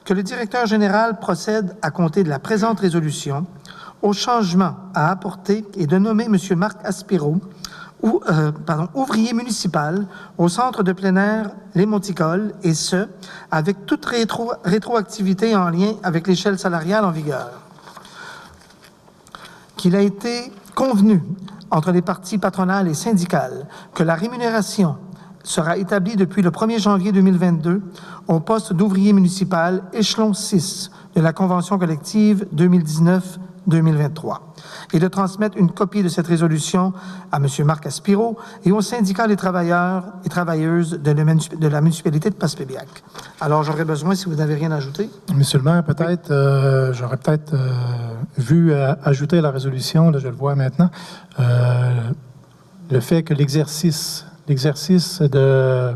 que le directeur général procède à compter de la présente résolution au changement à apporter et de nommer M. Marc Aspiro ouvrier municipal au centre de plein air Les Monticoles, et ce, avec toute rétroactivité en lien avec l'échelle salariale en vigueur. Qu'il a été convenu entre les parties patronales et syndicales que la rémunération sera établie depuis le 1er janvier 2022 au poste d'ouvrier municipal échelon 6 de la Convention collective 2023 et de transmettre une copie de cette résolution à M. Marc Aspiro et au syndicat des travailleurs et travailleuses de la municipalité de Passepébiac. Alors, j'aurais besoin, si vous n'avez rien à ajouter. Monsieur le maire, peut-être, j'aurais peut-être vu ajouter à la résolution, là, je le vois maintenant, le fait que l'exercice de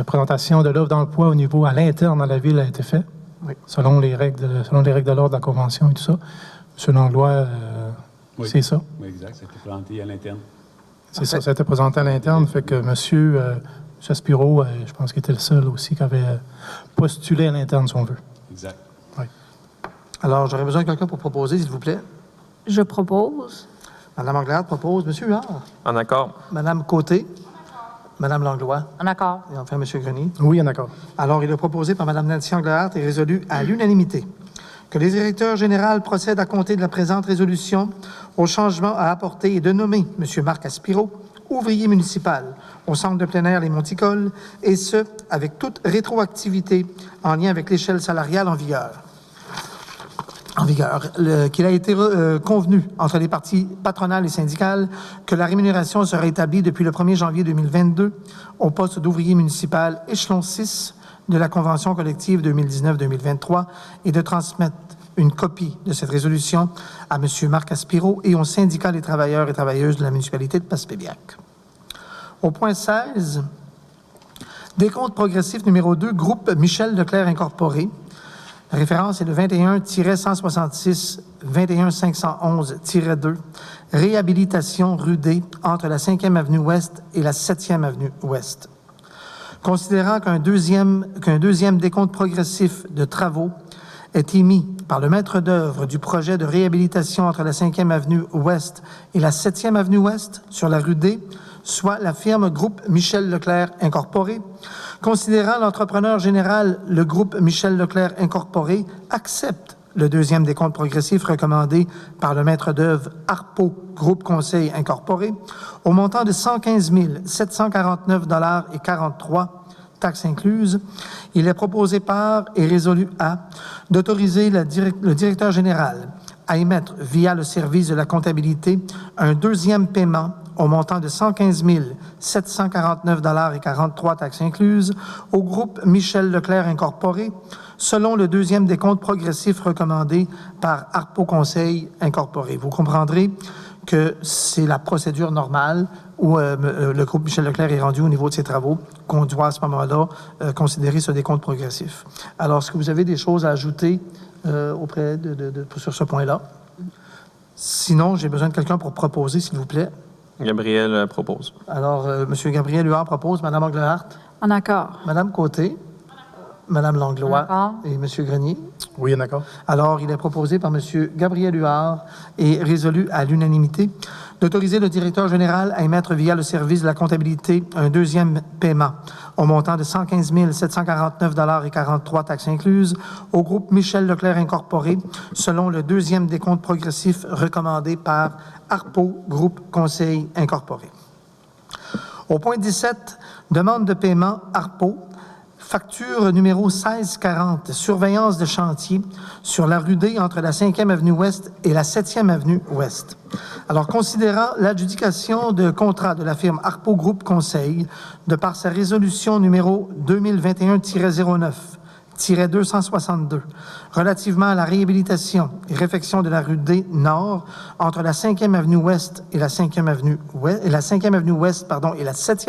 présentation de l'offre d'emploi au niveau à l'interne dans la ville a été fait, Oui. selon les règles de l'ordre de la Convention et tout ça. M. Langlois, Oui. c'est ça. Oui, exact. Ça a été présenté à l'interne. C'est ça, ça a été présenté à l'interne. Fait que M. Aspiro, je pense qu'il était le seul aussi qui avait postulé à l'interne, si on veut. Exact. Oui. Alors, j'aurais besoin de quelqu'un pour proposer, s'il vous plaît. Je propose. Mme Anglade propose. M. Huard. En accord. Mme Côté. Mme Langlois. En accord. Et enfin, M. Grenier. Oui, en accord. Alors, il est proposé par Mme Nancy Anglade et résolu à l'unanimité que les directeurs généraux procèdent à compter de la présente résolution au changement à apporter et de nommer M. Marc Aspiro, ouvrier municipal au centre de plein air Les Monticoles, et ce, avec toute rétroactivité en lien avec l'échelle salariale en vigueur. Qu'il a été convenu entre les parties patronales et syndicales que la rémunération sera établie depuis le 1er janvier 2022 au poste d'ouvrier municipal échelon 6 de la Convention collective 2019-2023 et de transmettre une copie de cette résolution à M. Marc Aspiro et au syndicat des travailleurs et travailleuses de la municipalité de Passepébiac. Au point 16, décompte progressif numéro 2, groupe Michel Leclerc Incorporé. La référence est le 21-166-21-511-2, réhabilitation rue D entre la 5e avenue Ouest et la 7e avenue Ouest. Considérant qu'un deuxième décompte progressif de travaux est émis par le maître d'œuvre du projet de réhabilitation entre la 5e avenue Ouest et la 7e avenue Ouest sur la rue D, soit la firme Groupe Michel Leclerc Incorporé, considérant l'entrepreneur général, le groupe Michel Leclerc Incorporé, accepte le deuxième décompte progressif recommandé par le maître d'œuvre Harpo Groupe Conseil Incorporé au montant de 115 749,43 $, taxes incluses. Il est proposé par et résolu à d'autoriser le directeur général à émettre via le service de la comptabilité un deuxième paiement au montant de 115 749,43 $, taxes incluses, au groupe Michel Leclerc Incorporé, selon le deuxième décompte progressif recommandé par Harpo Conseil Incorporé. Vous comprendrez que c'est la procédure normale où le groupe Michel Leclerc est rendu au niveau de ses travaux, qu'on doit à ce moment-là considérer ce décompte progressif. Alors, est-ce que vous avez des choses à ajouter sur ce point-là? Sinon, j'ai besoin de quelqu'un pour proposer, s'il vous plaît. Gabriel propose. Alors, M. Gabriel Huard propose. Mme Englehart. En accord. Mme Côté. Mme Langlois. En accord. Et M. Grenier. Oui, en accord. Alors, il est proposé par M. Gabriel Huard et résolu à l'unanimité d'autoriser le directeur général à émettre via le service de la comptabilité un deuxième paiement au montant de 115 749,43 $, taxes incluses, au groupe Michel Leclerc Incorporé, selon le deuxième décompte progressif recommandé par Harpo Groupe Conseil Incorporé. Au point 17, demande de paiement Harpo, facture numéro 1640, surveillance de chantier sur la rue D entre la 5e avenue Ouest et la 7e avenue Ouest. Alors, considérant l'adjudication de contrat de la firme Harpo Groupe Conseil, de par sa résolution numéro 2021-09-262, relativement à la réhabilitation et réfection de la rue D Nord entre la 5e avenue Ouest et la 5e avenue Ouest, et la 7e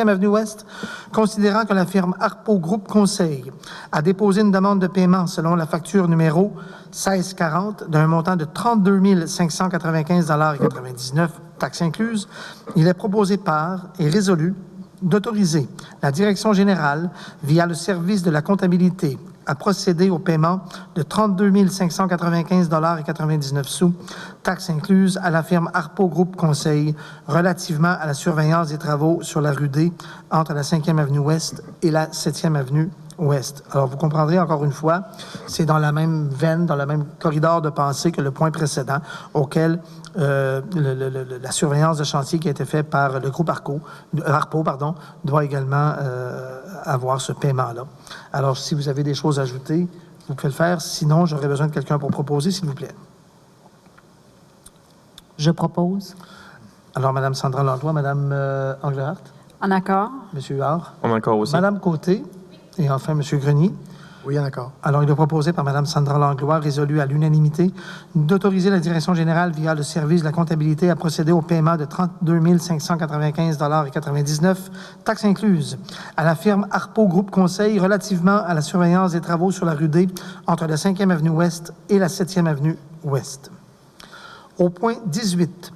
avenue Ouest, considérant que la firme Harpo Groupe Conseil a déposé une demande de paiement selon la facture numéro 1640 d'un montant de 32 595,99 $, taxes incluses, il est proposé par et résolu d'autoriser la direction générale, via le service de la comptabilité, à procéder au paiement de 32 595,99 $, taxes incluses, à la firme Harpo Groupe Conseil relativement à la surveillance des travaux sur la rue D entre la 5e avenue Ouest et la 7e avenue Ouest. Alors, vous comprendrez encore une fois, c'est dans la même veine, dans le même corridor de pensée que le point précédent, auquel la surveillance de chantier qui a été faite par le groupe Harpo doit également avoir ce paiement-là. Alors, si vous avez des choses à ajouter, vous pouvez le faire. Sinon, j'aurais besoin de quelqu'un pour proposer, s'il vous plaît. Je propose. Alors, Mme Sandra Langlois, Mme Englehart, En accord? M. Huard, En accord aussi. Mme Côté et enfin M. Grenier. Oui, en accord. Alors, il est proposé par Mme Sandra Langlois, résolu à l'unanimité, d'autoriser la direction générale via le service de la comptabilité à procéder au paiement de 32 595,99 $ taxes incluses, à la firme Harpo Groupe Conseil relativement à la surveillance des travaux sur la rue D entre la 5e avenue Ouest et la 7e avenue Ouest. Au point 18,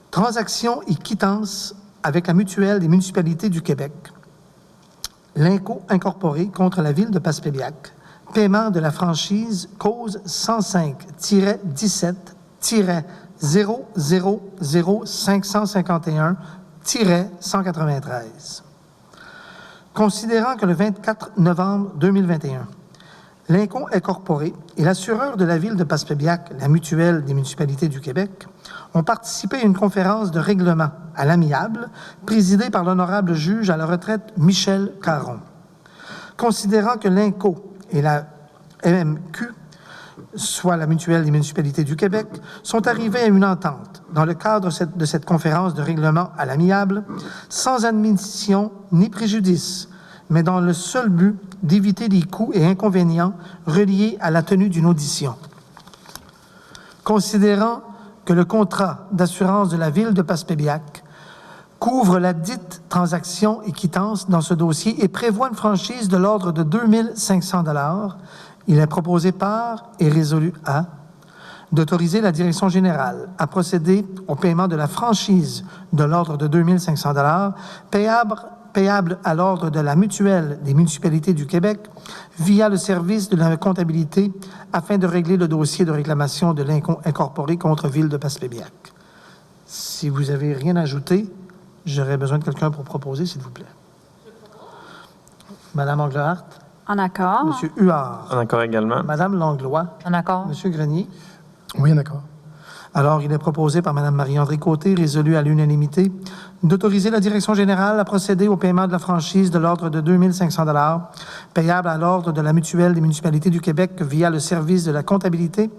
transactions et quittances avec la mutuelle des municipalités du Québec. L'Inco incorporé contre la ville de Passepébiac, paiement de la franchise cause 105-17-000-551-193. Considérant que le 24 novembre 2021, l'Inco incorporé et l'assureur de la ville de Passepébiac, la mutuelle des municipalités du Québec, ont participé à une conférence de règlement à l'amiable présidée par l'honorable juge à la retraite Michel Caron. Considérant que l'Inco et la MMQ, soit la mutuelle des municipalités du Québec, sont arrivés à une entente dans le cadre de cette conférence de règlement à l'amiable, sans admission ni préjudice, mais dans le seul but d'éviter les coûts et inconvénients reliés à la tenue d'une audition. Considérant que le contrat d'assurance de la ville de Passepébiac couvre la dite transaction et quittance dans ce dossier et prévoit une franchise de l'ordre de 2 500 $, il est proposé par et résolu à d'autoriser la direction générale à procéder au paiement de la franchise de l'ordre de 2 500 $ payable à l'ordre de la mutuelle des municipalités du Québec via le service de la comptabilité afin de régler le dossier de réclamation de l'Inco incorporé contre Ville de Passepébiac. Si vous n'avez rien ajouté, j'aurais besoin de quelqu'un pour proposer, s'il vous plaît. Madame Englehart, En accord? Monsieur Huard, En accord également. Madame Langlois, En accord. Monsieur Grenier. Oui, en accord. Alors, il est proposé par Mme Marie-André Côté, résolu à l'unanimité, d'autoriser la direction générale à procéder au paiement de la franchise de l'ordre de 2 500 $ payable à l'ordre de la mutuelle des municipalités du Québec via le service de la comptabilité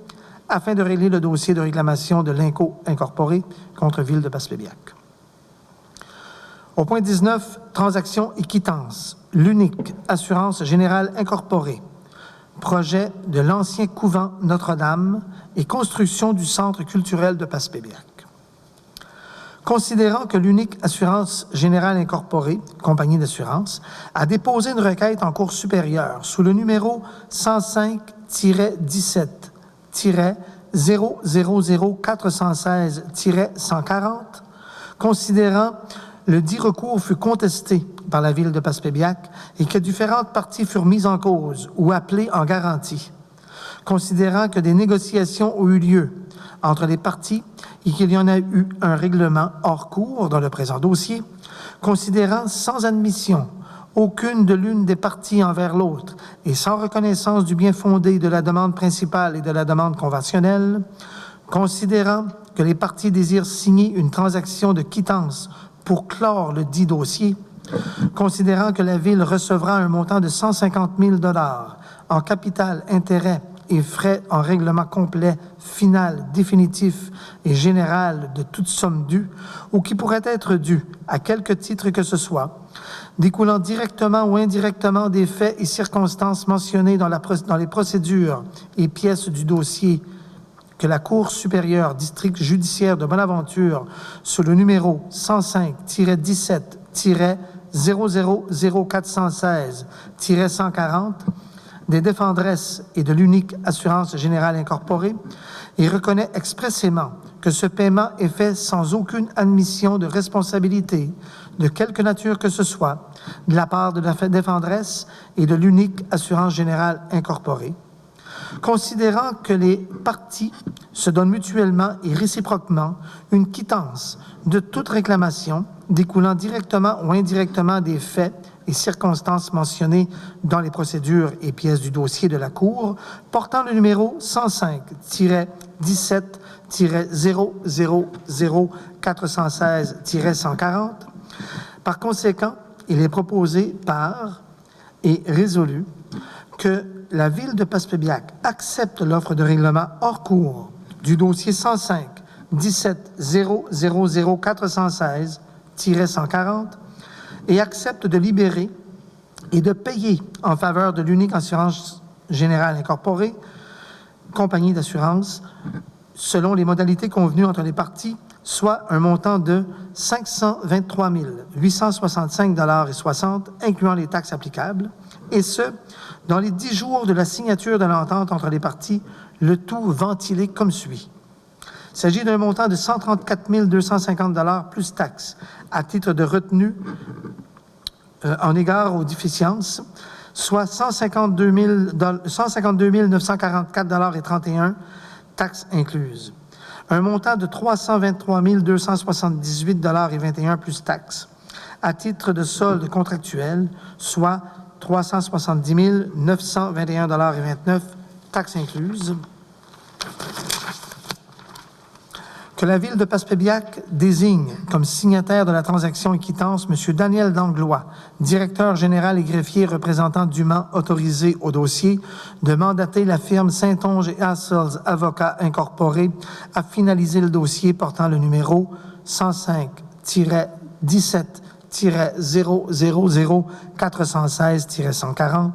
afin de régler le dossier de réclamation de l'Inco incorporé contre Ville de Passepébiac. Au point 19, transactions et quittances. L'unique assurance générale incorporée. Projet de l'ancien couvent Notre-Dame et construction du centre culturel de Passepébiac. Considérant que l'unique assurance générale incorporée, compagnie d'assurance, a déposé une requête en cour supérieure sous le numéro 105-17-000-416-140, considérant le dit recours fut contesté par la Ville de Passepébiac et que différentes parties furent mises en cause ou appelées en garantie. Considérant que des négociations ont eu lieu entre les parties et qu'il y en a eu un règlement hors cours dans le présent dossier, considérant sans admission aucune de l'une des parties envers l'autre et sans reconnaissance du bien fondé de la demande principale et de la demande conventionnelle, considérant que les parties désirent signer une transaction de quittance pour clore le dit dossier, considérant que la Ville recevra un montant de 150 000 $ en capital, intérêt et frais en règlement complet, final, définitif et général de toute somme due ou qui pourrait être due à quelque titre que ce soit, découlant directement ou indirectement des faits et circonstances mentionnés dans les procédures et pièces du dossier que la Cour supérieure district judiciaire de Bonaventure, sous le numéro 105-17-000-416-140, des défendresses et de l'unique assurance générale incorporée, et reconnaît expressément que ce paiement est fait sans aucune admission de responsabilité de quelque nature que ce soit de la part de la défendresse et de l'unique assurance générale incorporée, considérant que les parties se donnent mutuellement et réciproquement une quittance de toute réclamation découlant directement ou indirectement des faits et circonstances mentionnées dans les procédures et pièces du dossier de la Cour, portant le numéro 105-17-000-416-140. Par conséquent, il est proposé par et résolu que la Ville de Passepébiac accepte l'offre de règlement hors cours du dossier 17-000-416-140 et accepte de libérer et de payer en faveur de l'Unique Assurance Générale Incorporée, compagnie d'assurance, selon les modalités convenues entre les parties, soit un montant de 523 865,60 $, incluant les taxes applicables, et ce, dans les 10 jours de la signature de l'entente entre les parties, le tout ventilé comme suit. Il s'agit d'un montant de 134 250 $ plus taxes à titre de retenue en égard aux déficiences, soit 152 944,31 $, taxes incluses. Un montant de 323 278,21 $ plus taxes à titre de solde contractuel, soit 370 921,29 $, taxes incluses. Que la Ville de Passepébiac désigne comme signataire de la transaction et quittance M. Daniel Langlois, directeur général et greffier représentant dûment autorisé au dossier, de mandater la firme Saint-Onge et Assels Avocats Incorporés à finaliser le dossier portant le numéro 105-17-000-416-140.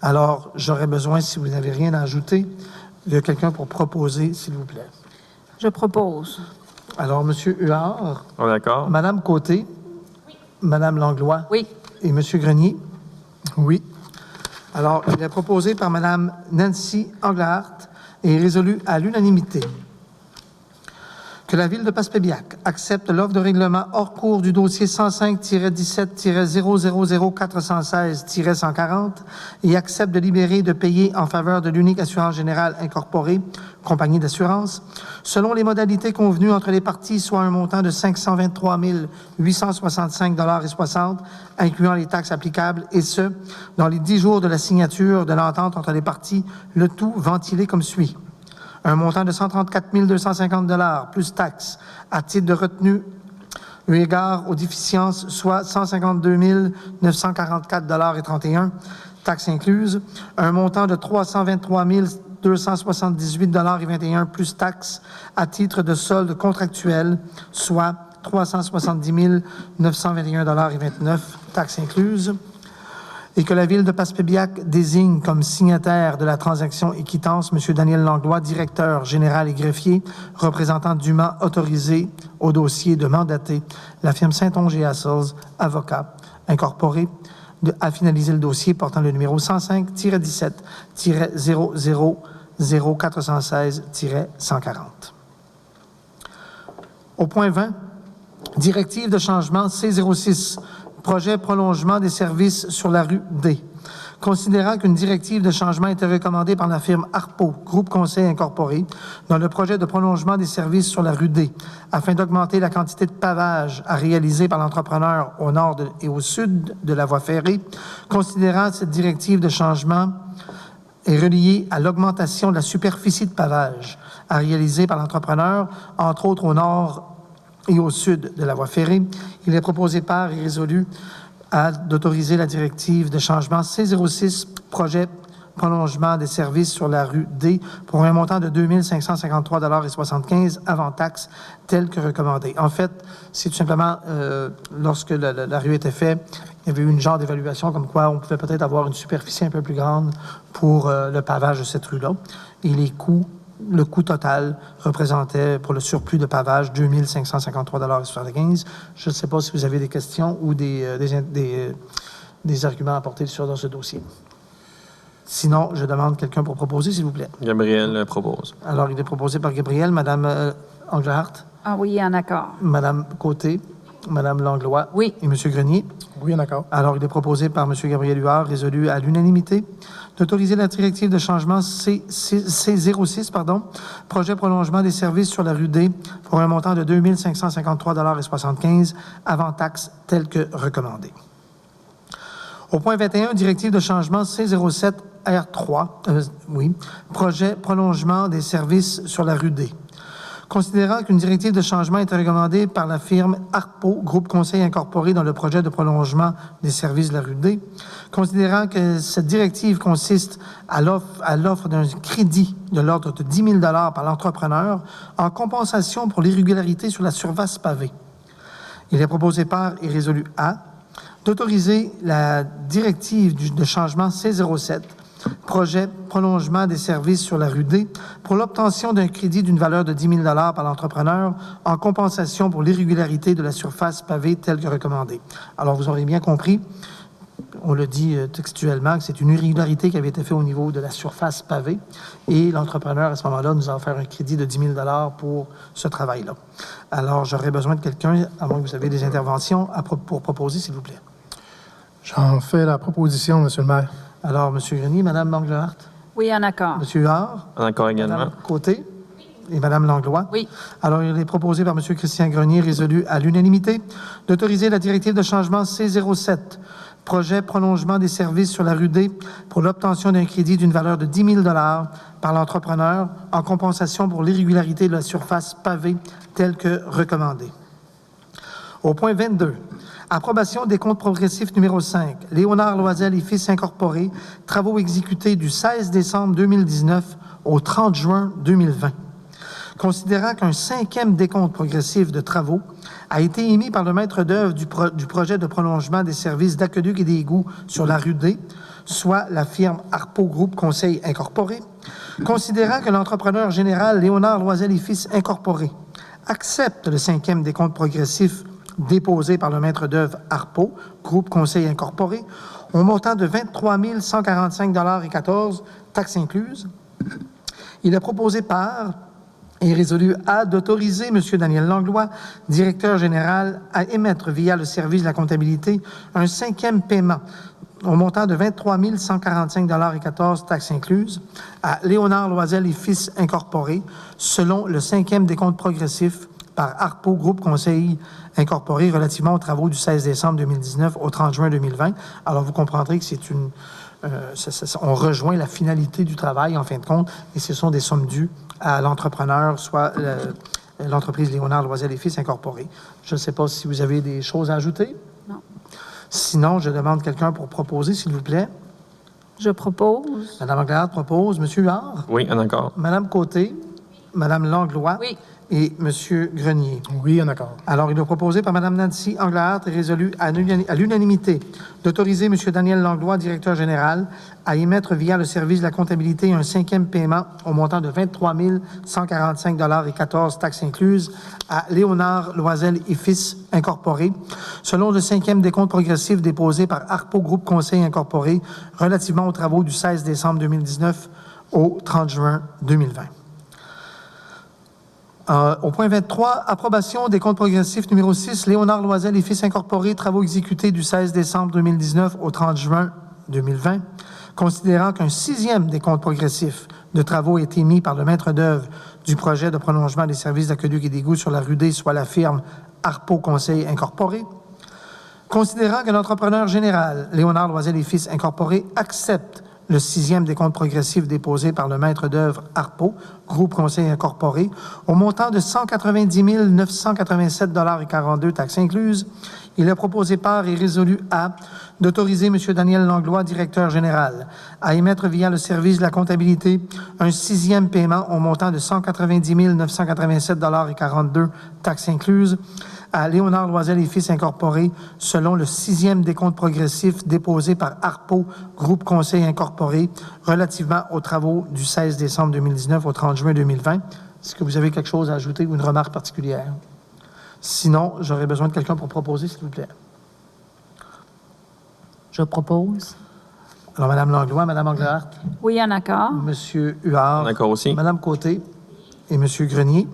Alors, j'aurais besoin, si vous n'avez rien à ajouter, de quelqu'un pour proposer, s'il vous plaît. Je propose. Alors, M. Huard, On est d'accord? Mme Côté, Mme Langlois Oui. et M. Grenier. Oui. Alors, il est proposé par Mme Nancy Englehart et résolu à l'unanimité que la Ville de Passepébiac accepte l'offre de règlement hors cours du dossier 105-17-000-416-140 et accepte de libérer et de payer en faveur de l'Unique Assurance Générale Incorporée, compagnie d'assurance, selon les modalités convenues entre les parties, soit un montant de 523 865,60 $, incluant les taxes applicables, et ce, dans les 10 jours de la signature de l'entente entre les parties, le tout ventilé comme suit. Un montant de 134 250 $ plus taxes à titre de retenue eu égard aux déficiences, soit 152 944,31 $, taxes incluses. Un montant de 323 278,21 $ plus taxes à titre de solde contractuel, soit 370 921,29 $, taxes incluses. Et que la Ville de Passepébiac désigne comme signataire de la transaction et quittance M. Daniel Langlois, directeur général et greffier, représentant dûment autorisé au dossier, de mandater la firme Saint-Onge et Assels Avocats Incorporés à finaliser le dossier portant le numéro 105-17-000-416-140. Au point 20, directive de changement C06, projet prolongement des services sur la rue D. Considérant qu'une directive de changement était recommandée par la firme Harpo, Groupe Conseil Incorporé, dans le projet de prolongement des services sur la rue D, afin d'augmenter la quantité de pavage à réaliser par l'entrepreneur au nord et au sud de la voie ferrée, considérant cette directive de changement est reliée à l'augmentation de la superficie de pavage à réaliser par l'entrepreneur, entre autres au nord et au sud de la voie ferrée, il est proposé par et résolu d'autoriser la directive de changement C06, projet prolongement des services sur la rue D, pour un montant de 2 553,75 $ avant taxe, tel que recommandé. En fait, c'est tout simplement, lorsque la rue était faite, il y avait eu une genre d'évaluation comme quoi on pouvait peut-être avoir une superficie un peu plus grande pour le pavage de cette rue-là. Et le coût total représentait pour le surplus de pavage 2 553,75 $. Je ne sais pas si vous avez des questions ou des arguments à apporter dans ce dossier. Sinon, je demande quelqu'un pour proposer, s'il vous plaît. Gabriel propose. Alors, il est proposé par Gabriel, Mme Englehart, Ah oui, en accord. Mme Côté, Mme Langlois Oui. et M. Grenier. Oui, d'accord. Alors, il est proposé par M. Gabriel Huard, résolu à l'unanimité, d'autoriser la directive de changement C06, projet prolongement des services sur la rue D, pour un montant de 2 553,75 $ avant taxe, tel que recommandé. Au point 21, directive de changement C07 R3, projet prolongement des services sur la rue D. Considérant qu'une directive de changement est recommandée par la firme ARPO, Groupe Conseil Incorporé, dans le projet de prolongement des services de la rue D, considérant que cette directive consiste à l'offre d'un crédit de l'ordre de 10 000 par l'entrepreneur en compensation pour l'irrégularité sur la surface pavée. Il est proposé par et résolu A d'autoriser la directive de changement C07, projet prolongement des services sur la rue D, pour l'obtention d'un crédit d'une valeur de 10 000 par l'entrepreneur en compensation pour l'irrégularité de la surface pavée telle que recommandée. Alors, vous aurez bien compris, on le dit textuellement, que c'est une irrégularité qui avait été faite au niveau de la surface pavée et l'entrepreneur, à ce moment-là, nous a offert un crédit de 10 000 pour ce travail-là. Alors, j'aurais besoin de quelqu'un, à moins que vous ayez des interventions, pour proposer, s'il vous plaît. J'en fais la proposition, Monsieur le maire. Alors, M. Grenier, Mme Manglehart, Oui, en accord. M. Huard, En accord également. Mme Côté et Mme Langlois. Oui. Alors, il est proposé par M. Christian Grenier, résolu à l'unanimité, d'autoriser la directive de changement C07, projet prolongement des services sur la rue D, pour l'obtention d'un crédit d'une valeur de 10 000 par l'entrepreneur en compensation pour l'irrégularité de la surface pavée telle que recommandée. Au point 22, approbation des comptes progressifs numéro 5, Léonard Loisel et Fils Incorporé, travaux exécutés du 16 décembre 2019 au 30 juin 2020. Considérant qu'un 5e décompte progressif de travaux a été émis par le maître d'œuvre du projet de prolongement des services d'aqueduc et d'égouts sur la rue D, soit la firme Arpo Groupe Conseil Incorporé, considérant que l'entrepreneur général Léonard Loisel et Fils Incorporé accepte le 5e décompte progressif déposé par le maître d'œuvre Arpo, Groupe Conseil Incorporé, au montant de 23 145,14 $, taxes incluses. Il est proposé par et résolu A d'autoriser M. Daniel Langlois, directeur général, à émettre via le service de la comptabilité un 5e paiement au montant de 23 145,14 $, taxes incluses, à Léonard Loisel et Fils Incorporé, selon le 5e décompte progressif par Arpo Groupe Conseil Incorporé relativement aux travaux du 16 décembre 2019 au 30 juin 2020. Alors, vous comprendrez que c'est on rejoint la finalité du travail, en fin de compte, et ce sont des sommes dues à l'entrepreneur, soit l'entreprise Léonard Loisel et Fils Incorporé. Je ne sais pas si vous avez des choses à ajouter. Non. Sinon, je demande quelqu'un pour proposer, s'il vous plaît. Je propose. Mme Anglade propose. M. Huard? Oui, en accord. Mme Côté? Mme Langlois? Oui. Et M. Grenier. Oui, en accord. Alors, il est proposé par Mme Nancy Anglehart et résolu à l'unanimité d'autoriser M. Daniel Langlois, directeur général, à émettre via le service de la comptabilité un 5e paiement au montant de 23 145,14 $, taxes incluses, à Léonard Loisel et Fils Incorporé, selon le 5e décompte progressif déposé par Arpo Groupe Conseil Incorporé relativement aux travaux du 16 décembre 2019 au 30 juin 2020. Au point 23, approbation des comptes progressifs numéro 6, Léonard Loisel et Fils Incorporé, travaux exécutés du 16 décembre 2019 au 30 juin 2020, considérant qu'un 6e des comptes progressifs de travaux a été émis par le maître d'œuvre du projet de prolongement des services d'aqueduc et d'égouts sur la rue D, soit la firme Arpo Conseil Incorporé, considérant que l'entrepreneur général, Léonard Loisel et Fils Incorporé, accepte le 6e des comptes progressifs déposé par le maître d'œuvre Arpo, Groupe Conseil Incorporé, au montant de 190 987,42 $, taxes incluses. Il est proposé par et résolu à d'autoriser M. Daniel Langlois, directeur général, à émettre via le service de la comptabilité un 6e paiement au montant de 190 987,42 $, taxes incluses, à Léonard Loisel et Fils Incorporé, selon le 6e décompte progressif déposé par Arpo Groupe Conseil Incorporé relativement aux travaux du 16 décembre 2019 au 30 juin 2020. Est-ce que vous avez quelque chose à ajouter ou une remarque particulière? Sinon, j'aurais besoin de quelqu'un pour proposer, s'il vous plaît. Je propose. Alors, Mme Langlois, Mme Anglehart, Oui, en accord. M. Huard, En accord aussi. Mme Côté et M. Grenier.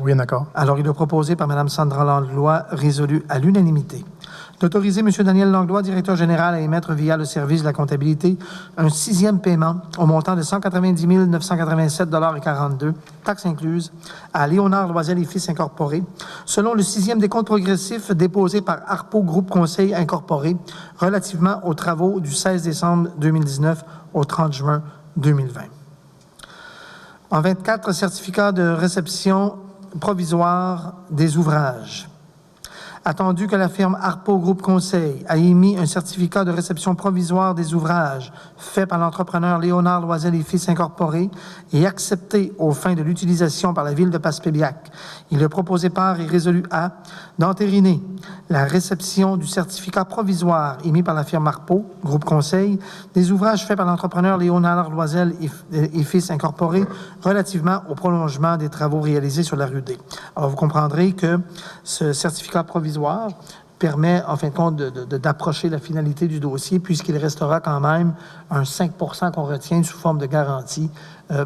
Oui, en accord. Alors, il est proposé par Mme Sandra Langlois, résolu à l'unanimité, d'autoriser M. Daniel Langlois, directeur général, à émettre via le service de la comptabilité un 6e paiement au montant de 190 987,42 $, taxes incluses, à Léonard Loisel et Fils Incorporé, selon le 6e décompte progressif déposé par Arpo Groupe Conseil Incorporé relativement aux travaux du 16 décembre 2019 au 30 juin 2020. En 24, certificat de réception provisoire des ouvrages. Attendu que la firme Harpo Groupe Conseil a émis un certificat de réception provisoire des ouvrages fait par l'entrepreneur Léonard Loisel et Fils Incorporé et accepté aux fins de l'utilisation par la Ville de Passepébiac, il est proposé par et résolu à d'entériner la réception du certificat provisoire émis par la firme Harpo Groupe Conseil des ouvrages faits par l'entrepreneur Léonard Loisel et Fils Incorporé relativement au prolongement des travaux réalisés sur la rue D. Alors, vous comprendrez que ce certificat provisoire permet, en fin de compte, d'approcher la finalité du dossier, puisqu'il restera quand même un 5 % qu'on retient sous forme de garantie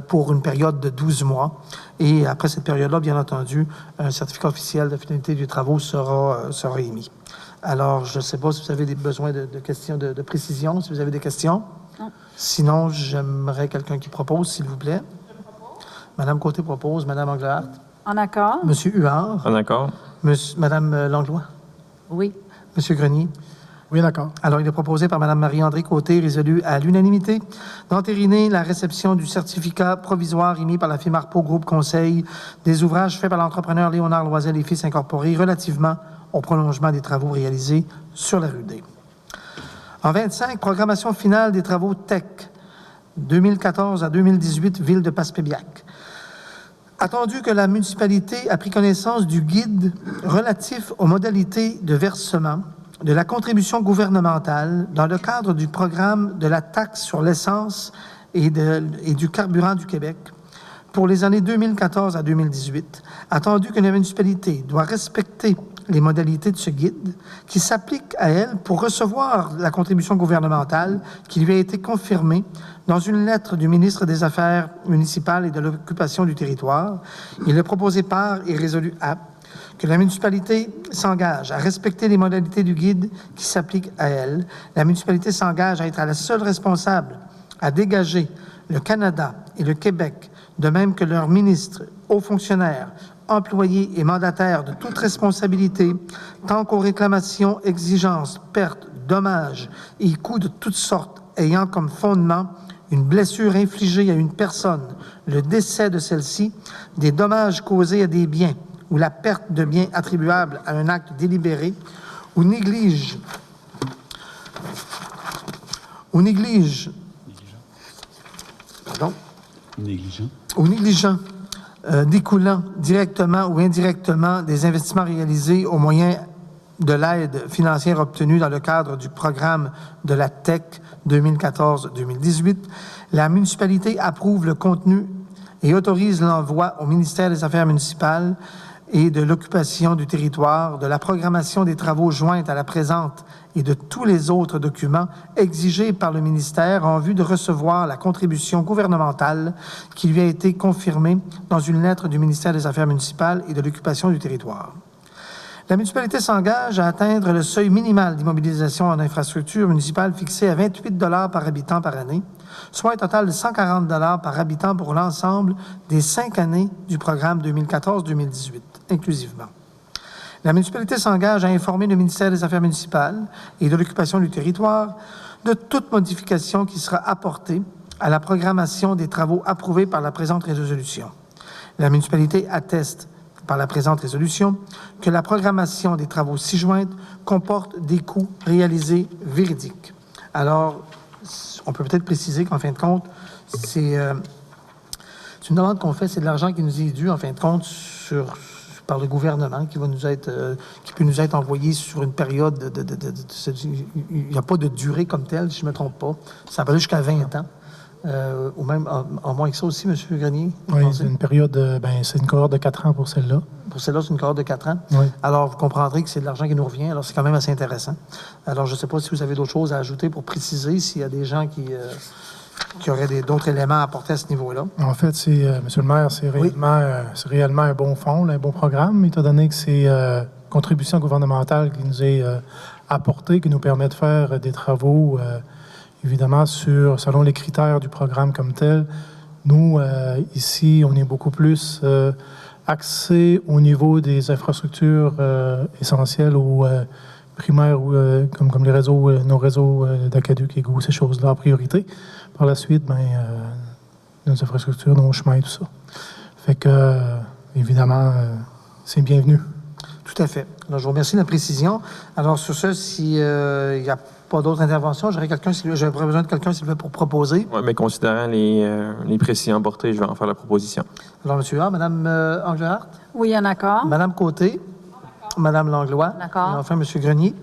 pour une période de 12 mois. Et après cette période-là, bien entendu, un certificat officiel de finalité du travaux sera émis. Alors, je ne sais pas si vous avez des besoins de questions de précision, si vous avez des questions. Non. Sinon, j'aimerais quelqu'un qui propose, s'il vous plaît. Madame Côté propose, Madame Anglehardt. En accord? Monsieur Huard. En accord. Madame Langlois. Oui. Monsieur Grenier. Oui, d'accord. Alors, il est proposé par Mme Marie-André Côté, résolu à l'unanimité, d'entériner la réception du certificat provisoire émis par la firme Harpo Groupe Conseil des ouvrages faits par l'entrepreneur Léonard Loisel et Fils Incorporé relativement au prolongement des travaux réalisés sur la rue D. En 25, programmation finale des travaux TEC 2014 à 2018, Ville de Passepébiac. Attendu que la municipalité a pris connaissance du guide relatif aux modalités de versement de la contribution gouvernementale dans le cadre du programme de la taxe sur l'essence et du carburant du Québec pour les années 2014 à 2018, attendu que la municipalité doit respecter les modalités de ce guide qui s'applique à elle pour recevoir la contribution gouvernementale qui lui a été confirmée dans une lettre du ministre des Affaires municipales et de l'occupation du territoire. Il est proposé par et résolu à que la municipalité s'engage à respecter les modalités du guide qui s'appliquent à elle. La municipalité s'engage à être la seule responsable à dégager le Canada et le Québec, de même que leurs ministres, hauts fonctionnaires, employés et mandataires de toute responsabilité, tant qu'aux réclamations, exigences, pertes, dommages et coûts de toutes sortes ayant comme fondement une blessure infligée à une personne, le décès de celle-ci, des dommages causés à des biens ou la perte de biens attribuables à un acte délibéré ou négligent découlant directement ou indirectement des investissements réalisés au moyen de l'aide financière obtenue dans le cadre du programme de la TEC 2014-2018, la municipalité approuve le contenu et autorise l'envoi au ministère des Affaires municipales et de l'occupation du territoire de la programmation des travaux jointes à la présente et de tous les autres documents exigés par le ministère en vue de recevoir la contribution gouvernementale qui lui a été confirmée dans une lettre du ministère des Affaires municipales et de l'occupation du territoire. La municipalité s'engage à atteindre le seuil minimal d'immobilisation en infrastructure municipale fixé à 28 $ par habitant par année, soit un total de 140 $ par habitant pour l'ensemble des 5 années du programme 2014-2018, inclusivement. La municipalité s'engage à informer le ministère des Affaires municipales et de l'occupation du territoire de toute modification qui sera apportée à la programmation des travaux approuvés par la présente résolution. La municipalité atteste par la présente résolution que la programmation des travaux ci-jointes comporte des coûts réalisés véridiques. Alors, on peut peut-être préciser qu'en fin de compte, c'est une demande qu'on fait, c'est de l'argent qui nous est dû, en fin de compte, par le gouvernement, qui peut nous être envoyé sur une période il n'y a pas de durée comme telle, si je ne me trompe pas. Ça va aller jusqu'à 20 ans. Ou même en moins que ça aussi, M. Grenier? Oui, c'est une période, c'est une cohorte de 4 ans pour celle-là. Pour celle-là, c'est une cohorte de 4 ans? Oui. Alors, vous comprendrez que c'est de l'argent qui nous revient. Alors, c'est quand même assez intéressant. Alors, je ne sais pas si vous avez d'autres choses à ajouter pour préciser s'il y a des gens qui auraient d'autres éléments à apporter à ce niveau-là. En fait, Monsieur le maire, c'est réellement un bon fonds, là, un bon programme, étant donné que c'est contribution gouvernementale qui nous est apportée, qui nous permet de faire des travaux évidemment, selon les critères du programme comme tel. Nous, ici, on est beaucoup plus axé au niveau des infrastructures essentielles ou primaires, ou, comme les réseaux, nos réseaux d'aqueduc, égouts, ces choses-là en priorité. Par la suite, nos infrastructures, nos chemins, tout ça. Fait que évidemment, c'est bienvenu. Tout à fait. Alors, je vous remercie de la précision. Alors, sur ce, s'il n'y a pas d'autres interventions, j'aurais besoin de quelqu'un, s'il vous plaît, pour proposer. Oui, mais considérant les précisions apportées, je vais en faire la proposition. Alors, M. Huard, Mme Englehart, Oui, en accord. Mme Côté, Mme Langlois, D'accord. et enfin M. Grenier.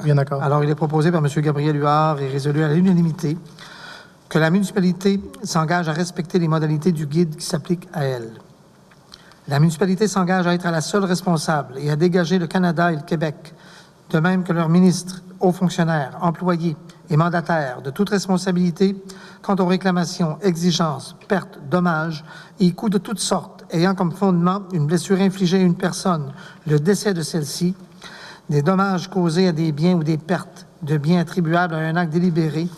Bien d'accord. Alors, il est proposé par M. Gabriel Huard et résolu à l'unanimité que la municipalité s'engage à respecter les modalités du guide qui s'applique à elle. La municipalité s'engage à être la seule responsable et à dégager le Canada et le Québec, de même que leurs ministres, hauts fonctionnaires, employés et mandataires, de toute responsabilité quant aux réclamations, exigences, pertes, dommages et coûts de toutes sortes ayant comme fondement une blessure infligée à une personne, le décès de celle-ci, des dommages causés à des biens ou des pertes de biens attribuables à un acte délibéré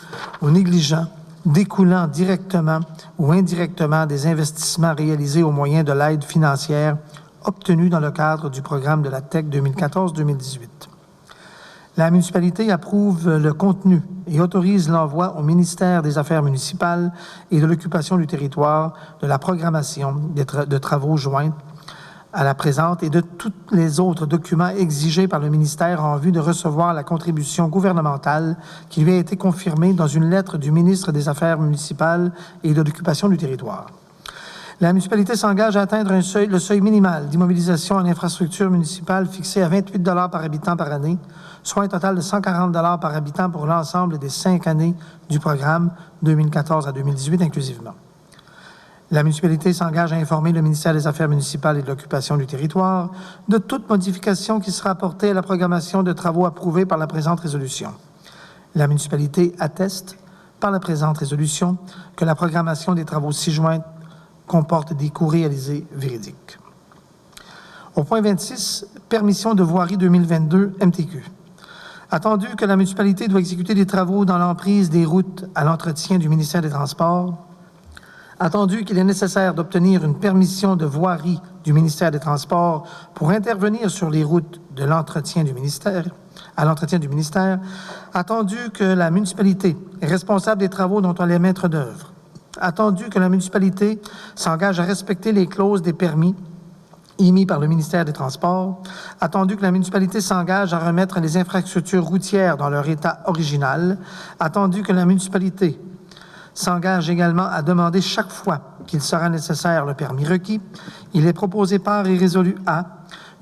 ou négligent, découlant directement ou indirectement des investissements réalisés au moyen de l'aide financière obtenue dans le cadre du programme de la TEC 2014-2018. La municipalité approuve le contenu et autorise l'envoi au ministère des Affaires municipales et de l'occupation du territoire de la programmation de travaux joints à la présente et de tous les autres documents exigés par le ministère en vue de recevoir la contribution gouvernementale qui lui a été confirmée dans une lettre du ministre des Affaires municipales et de l'occupation du territoire. La municipalité s'engage à atteindre le seuil minimal d'immobilisation en infrastructure municipale fixé à 28 $ par habitant par année, soit un total de 140 $ par habitant pour l'ensemble des 5 années du programme 2014 à 2018 inclusivement. La municipalité s'engage à informer le ministère des Affaires municipales et de l'occupation du territoire de toute modification qui sera apportée à la programmation de travaux approuvés par la présente résolution. La municipalité atteste, par la présente résolution, que la programmation des travaux ci-joints comporte des coûts réalisés véridiques. Au point 26, permission de voirie 2022 MTQ. Attendu que la municipalité doit exécuter des travaux dans l'emprise des routes à l'entretien du ministère des Transports, attendu qu'il est nécessaire d'obtenir une permission de voirie du ministère des Transports pour intervenir sur les routes de l'entretien du ministère, attendu que la municipalité est responsable des travaux dont elle est maître d'œuvre, attendu que la municipalité s'engage à respecter les clauses des permis émis par le ministère des Transports, attendu que la municipalité s'engage à remettre les infrastructures routières dans leur état original, attendu que la municipalité s'engage également à demander chaque fois qu'il sera nécessaire le permis requis, il est proposé par et résolu à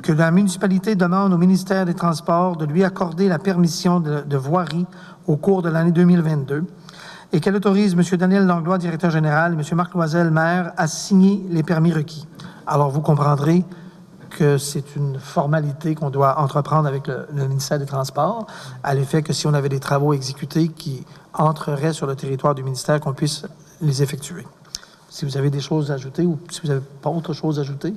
que la municipalité demande au ministère des Transports de lui accorder la permission de voirie au cours de l'année 2022 et qu'elle autorise M. Daniel Langlois, directeur général, et M. Marc Loisel, maire, à signer les permis requis. Alors, vous comprendrez que c'est une formalité qu'on doit entreprendre avec le ministère des Transports, à l'effet que si on avait des travaux exécutés qui entreraient sur le territoire du ministère, qu'on puisse les effectuer. Si vous avez des choses à ajouter ou si vous n'avez pas autre chose à ajouter,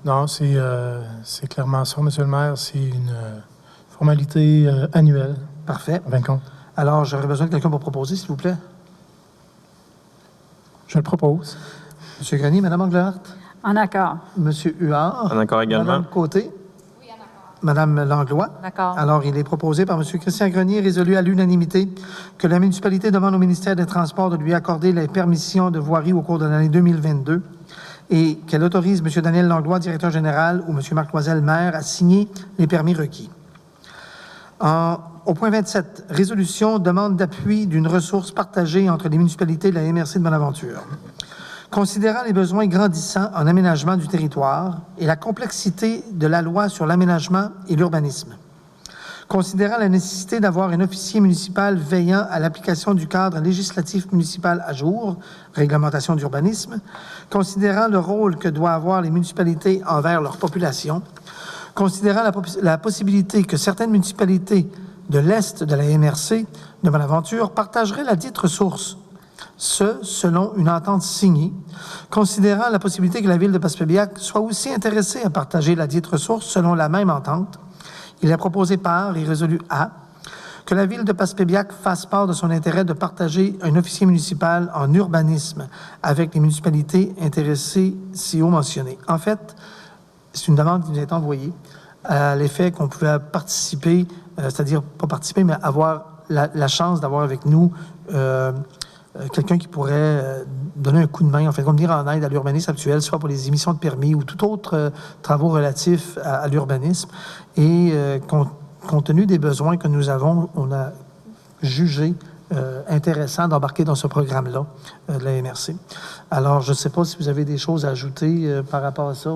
Non, c'est clairement ça, M. le maire. C'est une formalité annuelle. Parfait. En fin de compte. Alors, j'aurais besoin de quelqu'un pour proposer, s'il vous plaît. Je le propose. M. Grenier, Mme Englehart. En accord. M. Huard. En accord également. Mme Côté. Oui, en accord. Mme Langlois. D'accord. Alors, il est proposé par M. Christian Grenier, résolu à l'unanimité, que la municipalité demande au ministère des Transports de lui accorder les permissions de voirie au cours de l'année 2022 et qu'elle autorise M. Daniel Langlois, directeur général, ou M. Marc Loisel, maire, à signer les permis requis. Au point 27, résolution demande d'appui d'une ressource partagée entre les municipalités de la MRC de Bonaventure. Considérant les besoins grandissants en aménagement du territoire et la complexité de la loi sur l'aménagement et l'urbanisme, considérant la nécessité d'avoir un officier municipal veillant à l'application du cadre législatif municipal à jour, réglementation d'urbanisme, considérant le rôle que doivent avoir les municipalités envers leur population, considérant la possibilité que certaines municipalités de l'Est de la MRC de Bonaventure partageraient la dite ressource, ce, selon une entente signée, considérant la possibilité que la Ville de Passepébiac soit aussi intéressée à partager la dite ressource selon la même entente, il est proposé par et résolu à que la Ville de Passepébiac fasse part de son intérêt de partager un officier municipal en urbanisme avec les municipalités intéressées si haut mentionnées. En fait, c'est une demande qui nous est envoyée à l'effet qu'on pouvait participer, c'est-à-dire pas participer, mais avoir la chance d'avoir avec nous quelqu'un qui pourrait donner un coup de main, en fait, venir en aide à l'urbanisme actuel, soit pour les émissions de permis ou tout autre travaux relatifs à l'urbanisme. Et compte tenu des besoins que nous avons, on a jugé intéressant d'embarquer dans ce programme-là de la MRC. Alors, je ne sais pas si vous avez des choses à ajouter par rapport à ça,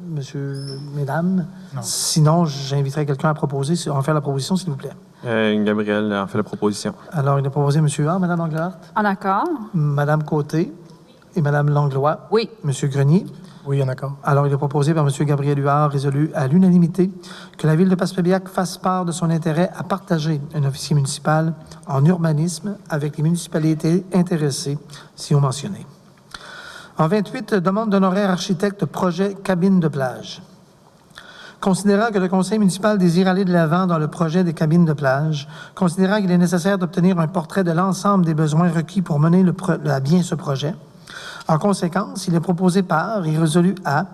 monsieur, mesdames. Non. Sinon, j'inviterai quelqu'un à proposer, à en faire la proposition, s'il vous plaît. Gabriel en fait la proposition. Alors, il a proposé M. Huard, Mme Anglehardt, En accord? Mme Côté et Mme Langlois. Oui. M. Grenier. Oui, en accord. Alors, il est proposé par M. Gabriel Huard, résolu à l'unanimité, que la Ville de Passepébiac fasse part de son intérêt à partager un officier municipal en urbanisme avec les municipalités intéressées, si on mentionné. En 28, demande d'honoraire architecte projet cabine de plage. Considérant que le conseil municipal désire aller de l'avant dans le projet des cabines de plage, considérant qu'il est nécessaire d'obtenir un portrait de l'ensemble des besoins requis pour mener à bien ce projet, en conséquence, il est proposé par et résolu à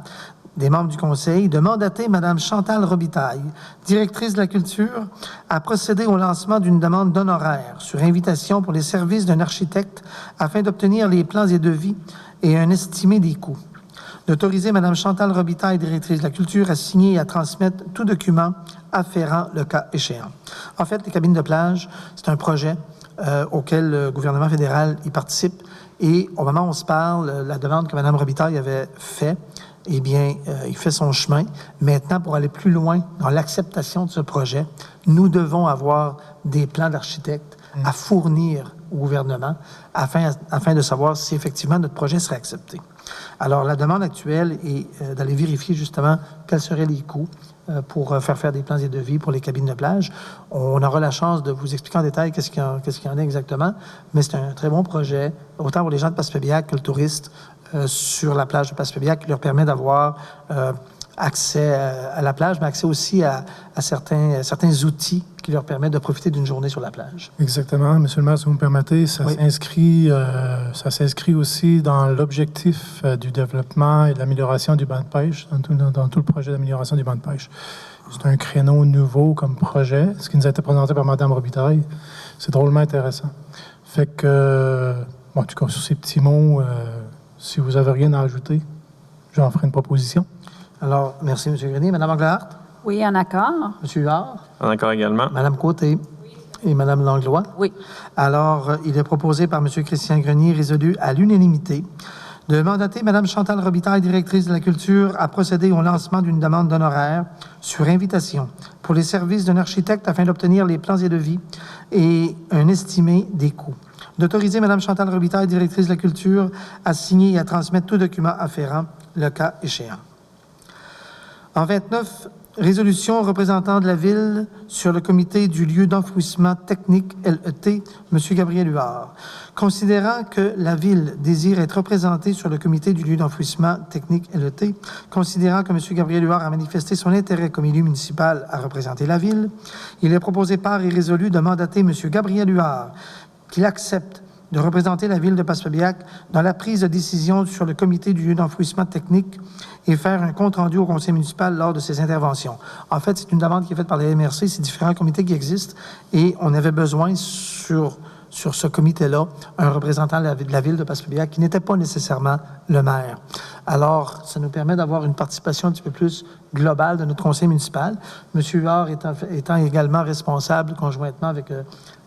des membres du conseil de mandater Mme Chantal Robitaille, directrice de la culture, à procéder au lancement d'une demande d'honoraire sur invitation pour les services d'un architecte afin d'obtenir les plans et devis et un estimé des coûts. D'autoriser Mme Chantal Robitaille, directrice de la culture, à signer et à transmettre tout document afférent le cas échéant. En fait, les cabines de plage, c'est un projet auquel le gouvernement fédéral y participe. Et au moment où on se parle, la demande que Mme Robitaille avait faite, eh bien, il fait son chemin. Maintenant, pour aller plus loin dans l'acceptation de ce projet, nous devons avoir des plans d'architectes à fournir au gouvernement afin de savoir si effectivement notre projet serait accepté. Alors, la demande actuelle est d'aller vérifier justement quels seraient les coûts pour faire des plans et devis pour les cabines de plage. On aura la chance de vous expliquer en détail qu'est-ce qu'il y en a exactement, mais c'est un très bon projet, autant pour les gens de Passepébiac que le touriste sur la plage de Passepébiac, qui leur permet d'avoir accès à la plage, mais accès aussi à certains outils qui leur permettent de profiter d'une journée sur la plage. Exactement. Monsieur le maire, si vous me permettez, ça s'inscrit aussi dans l'objectif du développement et de l'amélioration du banc de pêche, dans tout le projet d'amélioration du banc de pêche. C'est un créneau nouveau comme projet, ce qui nous a été présenté par Mme Robitaille. C'est drôlement intéressant. Fait que, en tout cas, sur ces petits mots, si vous n'avez rien à ajouter, j'en ferai une proposition. Alors, merci, M. Grenier. Mme Anglehardt? Oui, en accord. M. Huard? En accord également. Mme Côté? Et Mme Langlois? Oui. Alors, il est proposé par M. Christian Grenier, résolu à l'unanimité, de mandater Mme Chantal Robitaille, directrice de la culture, à procéder au lancement d'une demande d'honoraire sur invitation pour les services d'un architecte afin d'obtenir les plans et devis et un estimé des coûts. D'autoriser Mme Chantal Robitaille, directrice de la culture, à signer et à transmettre tout document afférent, le cas échéant. En 29, résolution représentant de la Ville sur le comité du lieu d'enfouissement technique LET, M. Gabriel Huard. Considérant que la Ville désire être représentée sur le comité du lieu d'enfouissement technique LET, considérant que M. Gabriel Huard a manifesté son intérêt comme élu municipal à représenter la Ville, il est proposé par et résolu de mandater M. Gabriel Huard, qu'il accepte de représenter la Ville de Passepébiac dans la prise de décision sur le comité du lieu d'enfouissement technique et faire un compte-rendu au conseil municipal lors de ses interventions. En fait, c'est une demande qui est faite par la MRC, c'est différents comités qui existent, et on avait besoin sur ce comité-là, un représentant de la Ville de Passepébiac qui n'était pas nécessairement le maire. Alors, ça nous permet d'avoir une participation un petit peu plus globale de notre conseil municipal. M. Huard étant également responsable, conjointement avec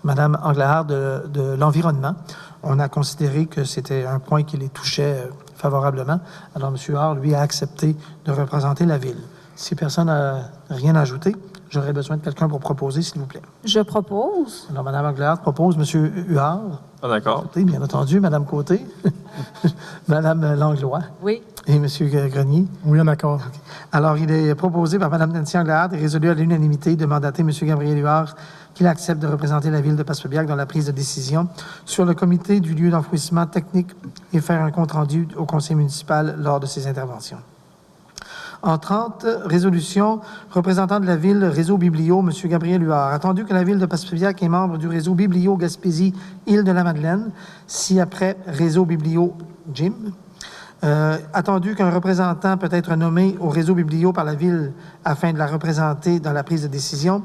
Mme Anglehardt de l'environnement, on a considéré que c'était un point qui les touchait favorablement. Alors, M. Huard, lui, a accepté de représenter la Ville. Si personne n'a rien à ajouter, j'aurais besoin de quelqu'un pour proposer, s'il vous plaît. Je propose. Alors, Mme Anglehardt propose, M. Huard. En accord. Bien entendu, Mme Côté, Mme Langlois Oui. et M. Grenier. Oui, en accord. Alors, il est proposé par Mme Nancy Anglehardt et résolu à l'unanimité de mandater M. Gabriel Huard qu'il accepte de représenter la Ville de Passepébiac dans la prise de décision sur le comité du lieu d'enfouissement technique et faire un compte-rendu au conseil municipal lors de ses interventions. En 30, résolution représentant de la Ville Réseau Biblio, M. Gabriel Huard. Attendu que la Ville de Passepébiac est membre du Réseau Biblio Gaspésie-Île-de-la-Madeleine, ci-après Réseau Biblio Jim. Attendu qu'un représentant peut être nommé au Réseau Biblio par la Ville afin de la représenter dans la prise de décision,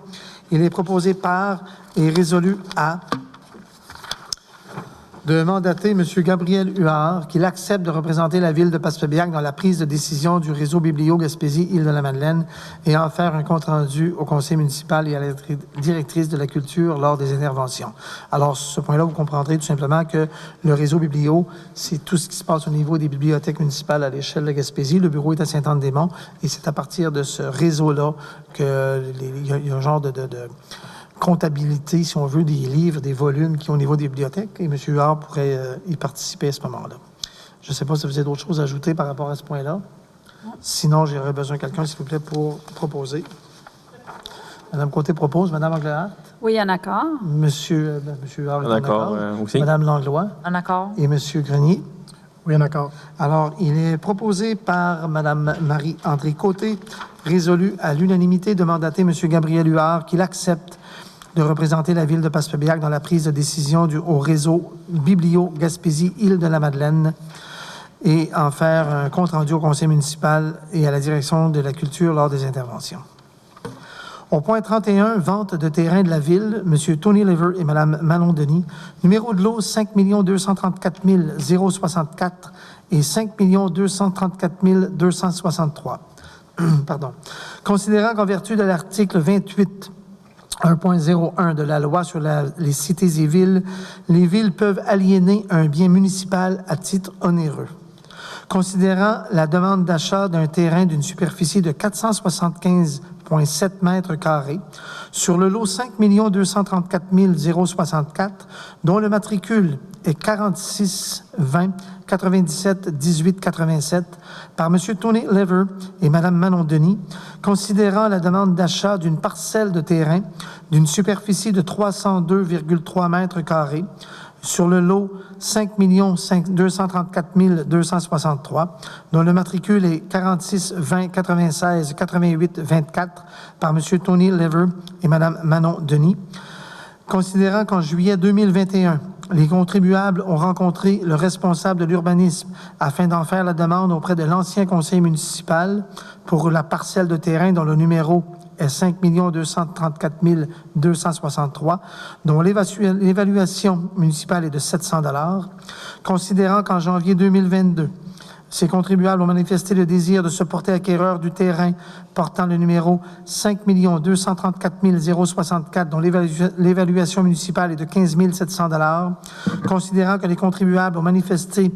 il est proposé par et résolu à de mandater M. Gabriel Huard qu'il accepte de représenter la ville de Passepébiac dans la prise de décision du réseau Biblio-Gaspésie-Île-de-la-Madeleine et en faire un compte-rendu au conseil municipal et à la directrice de la culture lors des interventions. Alors, sur ce point-là, vous comprendrez tout simplement que le réseau Biblio, c'est tout ce qui se passe au niveau des bibliothèques municipales à l'échelle de Gaspésie. Le bureau est à Sainte-Anne-des-Monts et c'est à partir de ce réseau-là qu'il y a un genre de comptabilité, si on veut, des livres, des volumes qui sont au niveau des bibliothèques, et M. Huard pourrait y participer à ce moment-là. Je ne sais pas si vous avez d'autres choses à ajouter par rapport à ce point-là. Sinon, j'aurais besoin de quelqu'un, s'il vous plaît, pour proposer. Mme Côté propose. Mme Angléard. Oui, en accord. Monsieur Huard est en accord. Aussi. Mme Langlois. En accord? Et M. Grenier. Oui, en accord. Alors, il est proposé par Mme Marie-André Côté, résolu à l'unanimité de mandater M. Gabriel Huard qu'il accepte de représenter la ville de Passepébiac dans la prise de décision au réseau Biblio-Gaspésie-Île-de-la-Madeleine et en faire un compte-rendu au conseil municipal et à la direction de la culture lors des interventions. Au point 31, vente de terrain de la ville, M. Tony Lever et Mme Manon Denis, numéro de lot 5 234 064 et 5 234 263. Pardon. Considérant qu'en vertu de l'article 28 1.01 de la loi sur les cités et villes, les villes peuvent aliéner un bien municipal à titre onéreux. Considérant la demande d'achat d'un terrain d'une superficie de 475,7 mètres carrés sur le lot 5 234 064, dont le matricule est 46 20 97 18 87 par M. Tony Lever et Mme Manon Denis, considérant la demande d'achat d'une parcelle de terrain d'une superficie de 302,3 mètres carrés sur le lot 5 234 263, dont le matricule est 46 20 96 88 24 par M. Tony Lever et Mme Manon Denis, considérant qu'en juillet 2021, les contribuables ont rencontré le responsable de l'urbanisme afin d'en faire la demande auprès de l'ancien conseil municipal pour la parcelle de terrain dont le numéro est 5 234 263, dont l'évaluation municipale est de 700 $, considérant qu'en janvier 2022, ces contribuables ont manifesté le désir de se porter acquéreur du terrain portant le numéro 5 234 064, dont l'évaluation municipale est de 15 700 $, considérant que les contribuables ont manifesté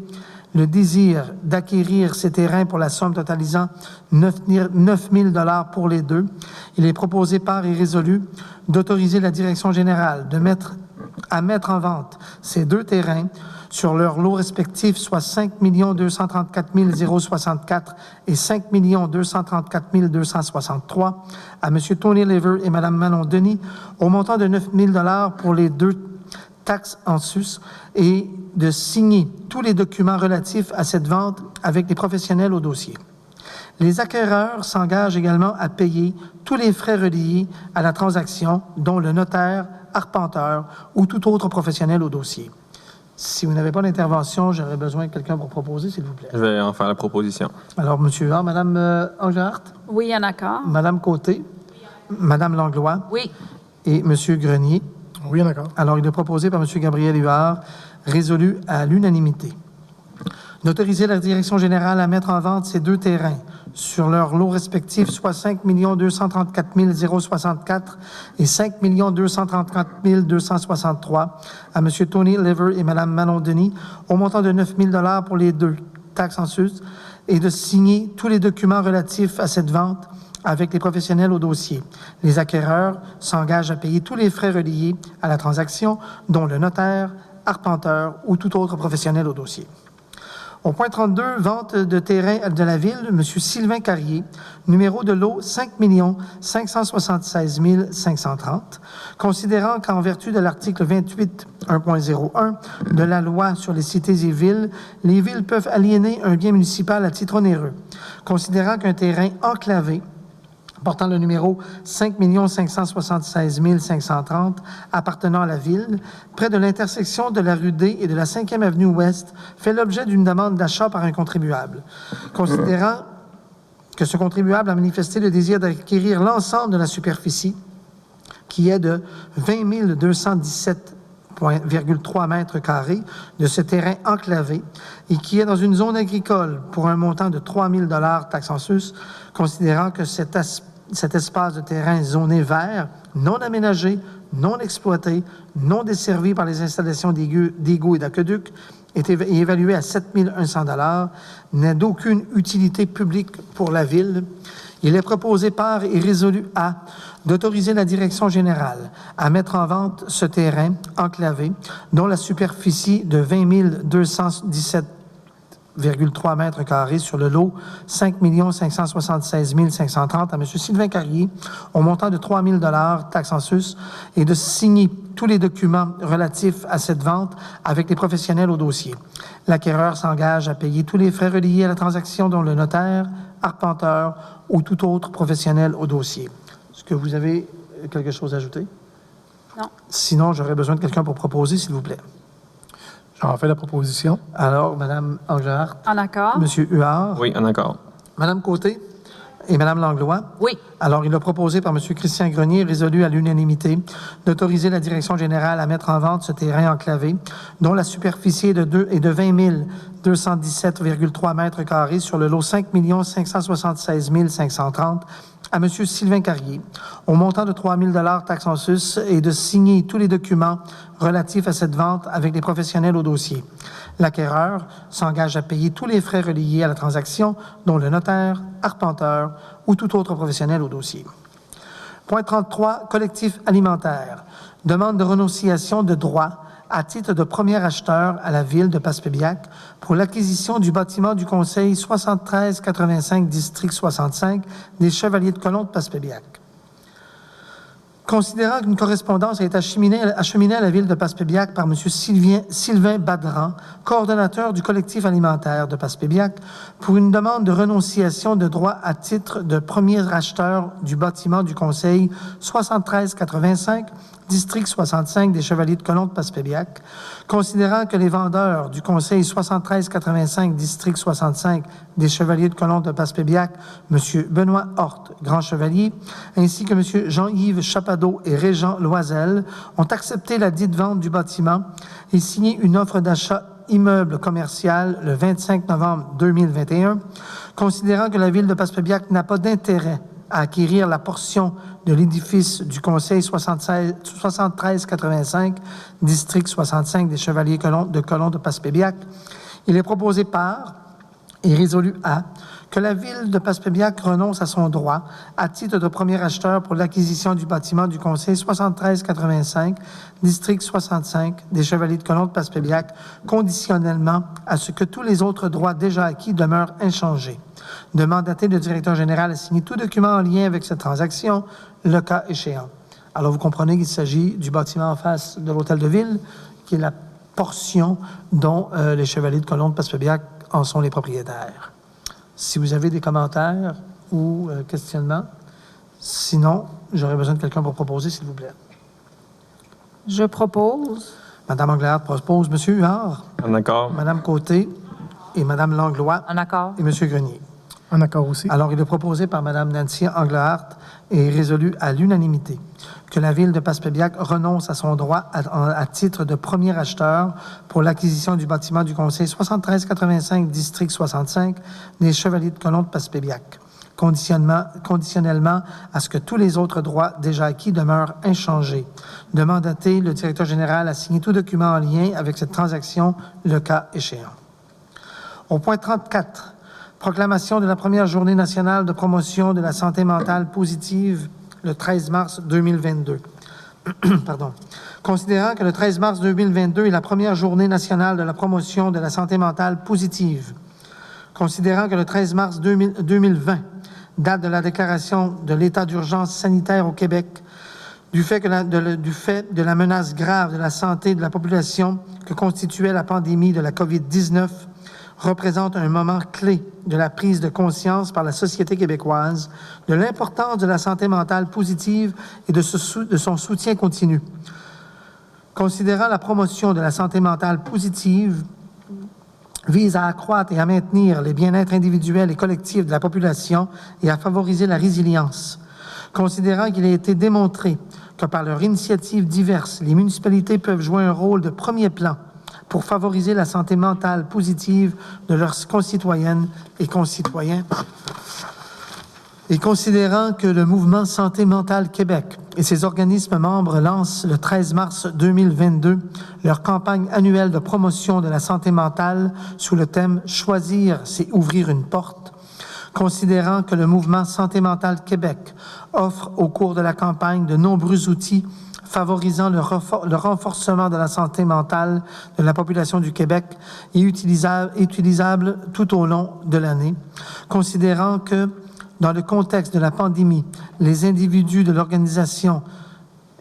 le désir d'acquérir ces terrains pour la somme totalisant 9 000 $ pour les deux, il est proposé par et résolu d'autoriser la direction générale à mettre en vente ces deux terrains sur leurs lots respectifs, soit 5 234 064 et 5 234 263, à M. Tony Lever et Mme Manon Denis, au montant de 9 000 $ pour les deux taxes en sus, et de signer tous les documents relatifs à cette vente avec les professionnels au dossier. Les acquéreurs s'engagent également à payer tous les frais reliés à la transaction, dont le notaire, arpenteur ou tout autre professionnel au dossier. Si vous n'avez pas d'intervention, j'aurais besoin de quelqu'un pour proposer, s'il vous plaît. Je vais en faire la proposition. Alors, M. Huard, Mme Angléard, Oui, en accord. Mme Côté, Mme Langlois Oui. et M. Grenier. Oui, en accord. Alors, il est proposé par M. Gabriel Huard, résolu à l'unanimité, d'autoriser la direction générale à mettre en vente ces deux terrains sur leurs lots respectifs, soit 5 234 064 et 5 234 263, à M. Tony Lever et Mme Manon Denis, au montant de 9 000 $ pour les deux taxes en sus, et de signer tous les documents relatifs à cette vente avec les professionnels au dossier. Les acquéreurs s'engagent à payer tous les frais reliés à la transaction, dont le notaire, arpenteur ou tout autre professionnel au dossier. Au point 32, vente de terrain de la ville, M. Sylvain Carrier, numéro de lot 5 576 530, considérant qu'en vertu de l'article 28 1.01 de la loi sur les cités et villes, les villes peuvent aliéner un bien municipal à titre onéreux, considérant qu'un terrain enclavé portant le numéro 5 576 530, appartenant à la ville, près de l'intersection de la rue D et de la 5e avenue Ouest, fait l'objet d'une demande d'achat par un contribuable. Considérant que ce contribuable a manifesté le désir d'acquérir l'ensemble de la superficie, qui est de 20 217 3 mètres carrés de ce terrain enclavé et qui est dans une zone agricole pour un montant de 3 000 taxe en sus, considérant que cet espace de terrain zoné vert, non aménagé, non exploité, non desservi par les installations d'égouts et d'aqueducs, est évalué à 7 100 $, n'a d'aucune utilité publique pour la Ville. Il est proposé par et résolu à d'autoriser la direction générale à mettre en vente ce terrain enclavé dont la superficie de 20 217,3 mètres carrés sur le lot 5 576 530 à M. Sylvain Carrier au montant de 3 000 $ taxe en sus et de signer tous les documents relatifs à cette vente avec les professionnels au dossier. L'acquéreur s'engage à payer tous les frais reliés à la transaction dont le notaire, arpenteur ou tout autre professionnel au dossier. Est-ce que vous avez quelque chose à ajouter? Non. Sinon, j'aurais besoin de quelqu'un pour proposer, s'il vous plaît. J'en fais la proposition. Alors, Mme Englehart, En accord? M. Huard, Oui, en accord. Mme Côté et Mme Langlois. Oui. Alors, il a proposé par M. Christian Grenier, résolu à l'unanimité, d'autoriser la direction générale à mettre en vente ce terrain enclavé, dont la superficie est de 20 217,3 mètres carrés sur le lot 5 576 530 à M. Sylvain Carrier, au montant de 3 000 $ taxe en sus et de signer tous les documents relatifs à cette vente avec les professionnels au dossier. L'acquéreur s'engage à payer tous les frais reliés à la transaction, dont le notaire, arpenteur ou tout autre professionnel au dossier. Point 33, collectif alimentaire. Demande de renonciation de droit à titre de premier acheteur à la Ville de Passepébiac pour l'acquisition du bâtiment du Conseil 7385 District 65 des Chevaliers de Colomb de Passepébiac. Considérant qu'une correspondance a été acheminée à la Ville de Passepébiac par M. Sylvain Badran, coordonnateur du collectif alimentaire de Passepébiac, pour une demande de renonciation de droit à titre de premier acheteur du bâtiment du Conseil 7385 District 65 des Chevaliers de Colomb de Passepébiac, considérant que les vendeurs du Conseil 7385 District 65 des Chevaliers de Colomb de Passepébiac, M. Benoît Horte, Grand Chevalier, ainsi que M. Jean-Yves Chapadeau et Régent Loisel, ont accepté la dite vente du bâtiment et signé une offre d'achat immeuble commercial le 25 novembre 2021, considérant que la Ville de Passepébiac n'a pas d'intérêt à acquérir la portion de l'édifice du Conseil 7385, District 65 des Chevaliers de Colomb de Passepébiac. Il est proposé par et résolu à que la Ville de Passepébiac renonce à son droit à titre de premier acheteur pour l'acquisition du bâtiment du Conseil 7385, District 65 des Chevaliers de Colomb de Passepébiac, conditionnellement à ce que tous les autres droits déjà acquis demeurent inchangés. De mandater le directeur général à signer tout document en lien avec cette transaction, le cas échéant. Alors, vous comprenez qu'il s'agit du bâtiment en face de l'Hôtel de Ville, qui est la portion dont les Chevaliers de Colomb de Passepébiac en sont les propriétaires. Si vous avez des commentaires ou questionnements, sinon, j'aurais besoin de quelqu'un pour proposer, s'il vous plaît. Je propose. Mme Englehart propose. M. Huard, En accord. Mme Côté et Mme Langlois En accord? et M. Grenier. En accord aussi. Alors, il est proposé par Mme Nancy Englehart et résolu à l'unanimité que la Ville de Passepébiac renonce à son droit à titre de premier acheteur pour l'acquisition du bâtiment du Conseil 7385 District 65 des Chevaliers de Colomb de Passepébiac, conditionnellement à ce que tous les autres droits déjà acquis demeurent inchangés. De mandater le directeur général à signer tout document en lien avec cette transaction, le cas échéant. Au point 34, proclamation de la première journée nationale de promotion de la santé mentale positive le 13 mars 2022. Pardon. Considérant que le 13 mars 2022 est la première journée nationale de la promotion de la santé mentale positive, considérant que le 13 mars 2020, date de la déclaration de l'état d'urgence sanitaire au Québec, du fait de la menace grave de la santé de la population que constituait la pandémie de la COVID-19, représente un moment clé de la prise de conscience par la société québécoise de l'importance de la santé mentale positive et de son soutien continu. Considérant la promotion de la santé mentale positive vise à accroître et à maintenir les bien-être individuels et collectifs de la population et à favoriser la résilience. Considérant qu'il a été démontré que par leurs initiatives diverses, les municipalités peuvent jouer un rôle de premier plan pour favoriser la santé mentale positive de leurs concitoyennes et concitoyens, et considérant que le mouvement Santé mentale Québec et ses organismes membres lancent le 13 mars 2022 leur campagne annuelle de promotion de la santé mentale sous le thème « Choisir, c'est ouvrir une porte », considérant que le mouvement Santé mentale Québec offre au cours de la campagne de nombreux outils favorisant le renforcement de la santé mentale de la population du Québec et utilisable tout au long de l'année, considérant que dans le contexte de la pandémie, les individus de l'organisation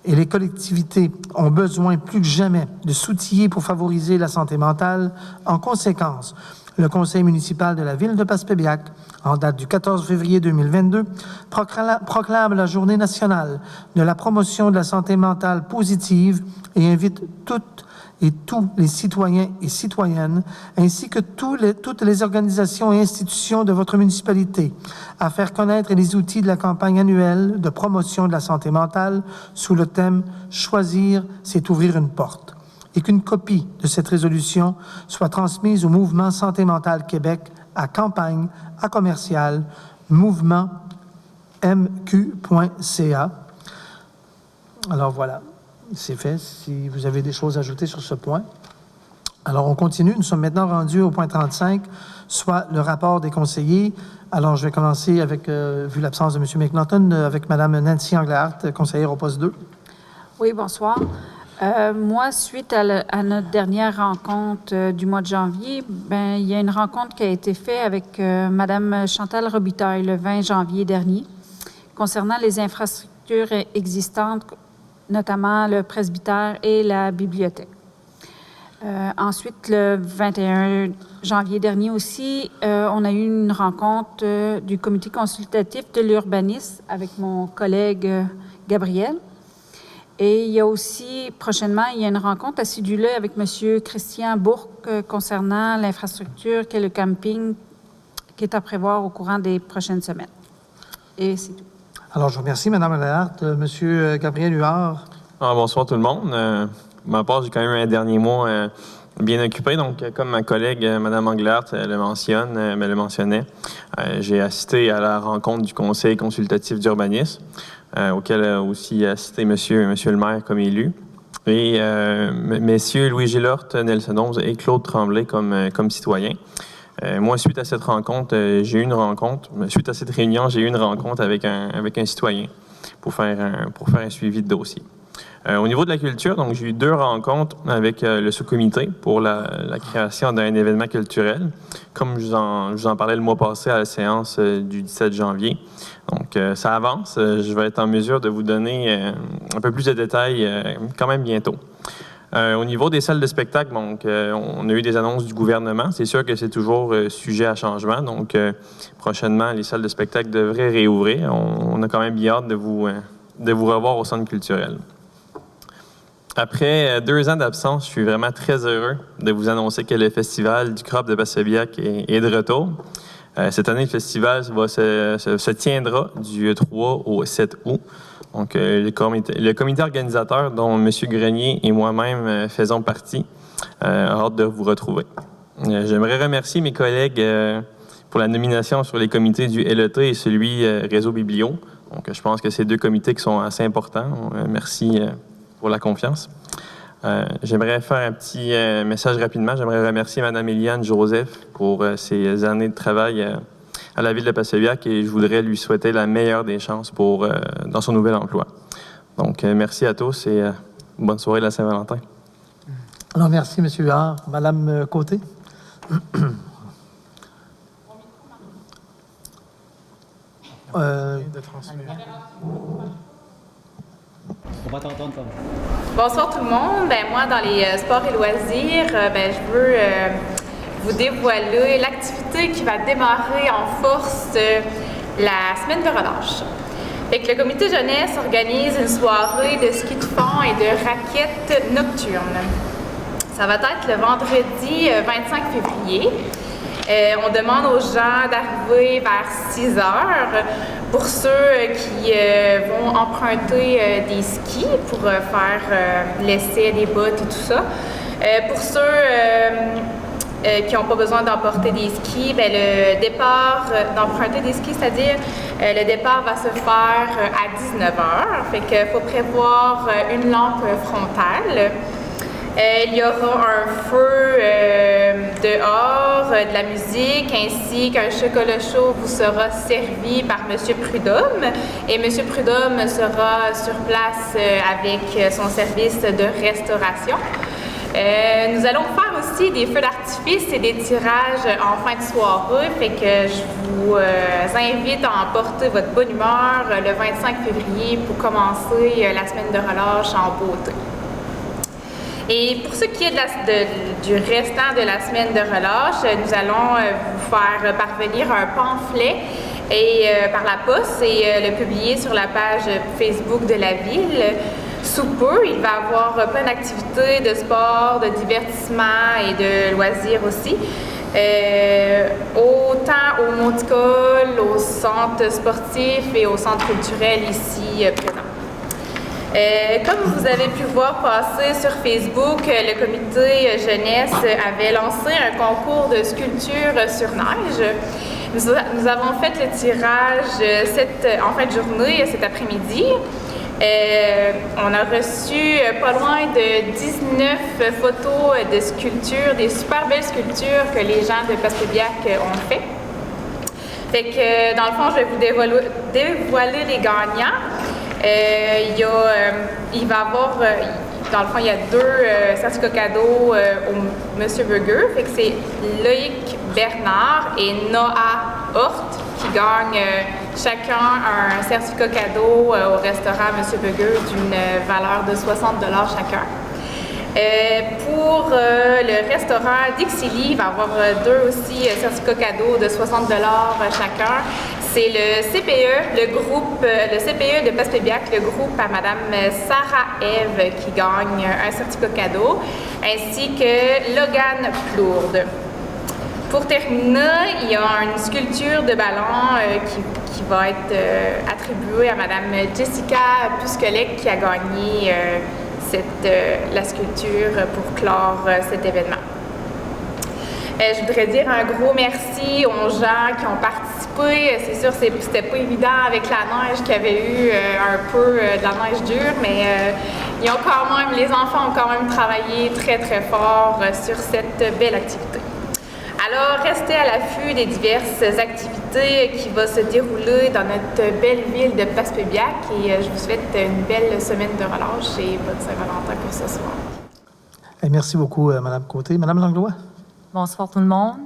et les collectivités ont besoin plus que jamais de s'outiller pour favoriser la santé mentale. En conséquence, le Conseil municipal de la Ville de Passepébiac, en date du 14 février 2022, proclame la Journée nationale de la promotion de la santé mentale positive et invite toutes et tous les citoyens et citoyennes, ainsi que toutes les organisations et institutions de votre municipalité, à faire connaître les outils de la campagne annuelle de promotion de la santé mentale sous le thème « Choisir, c'est ouvrir une porte », et qu'une copie de cette résolution soit transmise au Mouvement Santé mentale Québec à campagne@mouvementmq.ca. Alors voilà. C'est fait, si vous avez des choses à ajouter sur ce point. Alors, on continue. Nous sommes maintenant rendus au point 35, soit le rapport des conseillers. Alors, je vais commencer avec, vu l'absence de M. McNaughton, avec Mme Nancy Englehart, conseillère au poste 2. Oui, bonsoir. Moi, suite à notre dernière rencontre du mois de janvier, il y a une rencontre qui a été faite avec Mme Chantal Robitaille le 20 janvier dernier concernant les infrastructures existantes, notamment le presbytère et la bibliothèque. Ensuite, le 21 janvier dernier aussi, on a eu une rencontre du comité consultatif de l'urbanisme avec mon collègue Gabriel. Et il y a aussi, prochainement, il y a une rencontre acidulée avec M. Christian Bourque concernant l'infrastructure qu'est le camping qui est à prévoir au courant des prochaines semaines. Et c'est tout. Alors, je vous remercie, Mme Englehart. Monsieur Gabriel Huard. Bonsoir tout le monde. Ma part, j'ai quand même un dernier mois bien occupé. Donc, comme ma collègue, Mme Englehart, me le mentionnait, j'ai assisté à la rencontre du Conseil consultatif d'urbanisme, auquel a aussi assisté monsieur le maire comme élu, et messieurs Louis Gillorte, Nelson Onze et Claude Tremblay comme citoyens. Moi, suite à cette rencontre, suite à cette réunion, j'ai eu une rencontre avec un citoyen pour faire un suivi de dossier. Au niveau de la culture, donc j'ai eu 2 rencontres avec le sous-comité pour la création d'un événement culturel, comme je vous en parlais le mois passé à la séance du 17 janvier. Donc, ça avance. Je vais être en mesure de vous donner un peu plus de détails quand même bientôt. Au niveau des salles de spectacle, donc, on a eu des annonces du gouvernement. C'est sûr que c'est toujours sujet à changement. Donc, prochainement, les salles de spectacle devraient réouvrir. On a quand même bien hâte de vous revoir au centre culturel. Après 2 ans d'absence, je suis vraiment très heureux de vous annoncer que le festival du Crop de Passepébiac est de retour. Cette année, le festival se tiendra du 3 au 7 août. Donc, le comité organisateur, dont M. Grenier et moi-même faisons partie, a hâte de vous retrouver. J'aimerais remercier mes collègues pour la nomination sur les comités du LET et celui Réseau Biblio. Donc, je pense que c'est 2 comités qui sont assez importants. Merci pour la confiance. J'aimerais faire un petit message rapidement. J'aimerais remercier Mme Eliane Joseph pour ses années de travail à la Ville de Passepébiac et je voudrais lui souhaiter la meilleure des chances dans son nouvel emploi. Donc, merci à tous et bonne soirée de la Saint-Valentin. Alors, merci, M. Huard. Mme Côté. On va t'entendre comme Bonsoir tout le monde. Moi, dans les sports et loisirs, je veux vous dévoiler l'activité qui va démarrer en force la semaine de relâche. Fait que le comité jeunesse organise une soirée de ski de fond et de raquettes nocturnes. Ça va être le vendredi 25 février. On demande aux gens d'arriver vers 6 heures pour ceux qui vont emprunter des skis pour faire l'essai des bottes et tout ça. Pour ceux qui n'ont pas besoin d'emporter des skis, bien, le départ d'emprunter des skis, c'est-à-dire le départ va se faire à 19 heures. Fait qu'il faut prévoir une lampe frontale. Il y aura un feu dehors, de la musique, ainsi qu'un chocolat chaud vous sera servi par M. Prudhomme. Et M. Prudhomme sera sur place avec son service de restauration. Nous allons faire aussi des feux d'artifice et des tirages en fin de soirée, fait que je vous invite à emporter votre bonne humeur le 25 février pour commencer la semaine de relâche en beauté. Et pour ce qui est du restant de la semaine de relâche, nous allons vous faire parvenir un pamphlet par la poste et le publier sur la page Facebook de la Ville. Sous peu, il va y avoir plein d'activités de sport, de divertissement et de loisirs aussi. Autant au Monticole, au centre sportif et au centre culturel ici présent. Comme vous avez pu voir passer sur Facebook, le comité jeunesse avait lancé un concours de sculpture sur neige. Nous avons fait le tirage en fin de journée, cet après-midi. On a reçu pas loin de 19 photos de sculptures, des super belles sculptures que les gens de Passepébiac ont fait. Fait que dans le fond, je vais vous dévoiler les gagnants. Il va y avoir, dans le fond, il y a 2 certificats cadeaux au Monsieur Burger. Fait que c'est Loïc Bernard et Noah Hort qui gagnent chacun un certificat cadeau au restaurant Monsieur Burger d'une valeur de 60 $ chacun. Pour le restaurant Dixili, il va y avoir 2 aussi certificats cadeaux de 60 $ chacun. C'est le CPE, le CPE de Passepébiac, le groupe à Madame Sarah-Ève qui gagne un certificat cadeau, ainsi que Logan Plourde. Pour terminer, il y a une sculpture de ballon qui va être attribuée à Madame Jessica Puskelec qui a gagné la sculpture pour clore cet événement. Je voudrais dire un gros merci aux gens qui ont participé. C'est sûr, c'était pas évident avec la neige qu'il y avait eu un peu de la neige dure, mais les enfants ont quand même travaillé très, très fort sur cette belle activité. Alors, restez à l'affût des diverses activités qui vont se dérouler dans notre belle ville de Passepébiac et je vous souhaite une belle semaine de relâche et bonne Saint-Valentin pour ce soir. Merci beaucoup, Mme Côté. Mme Langlois? Bonsoir tout le monde.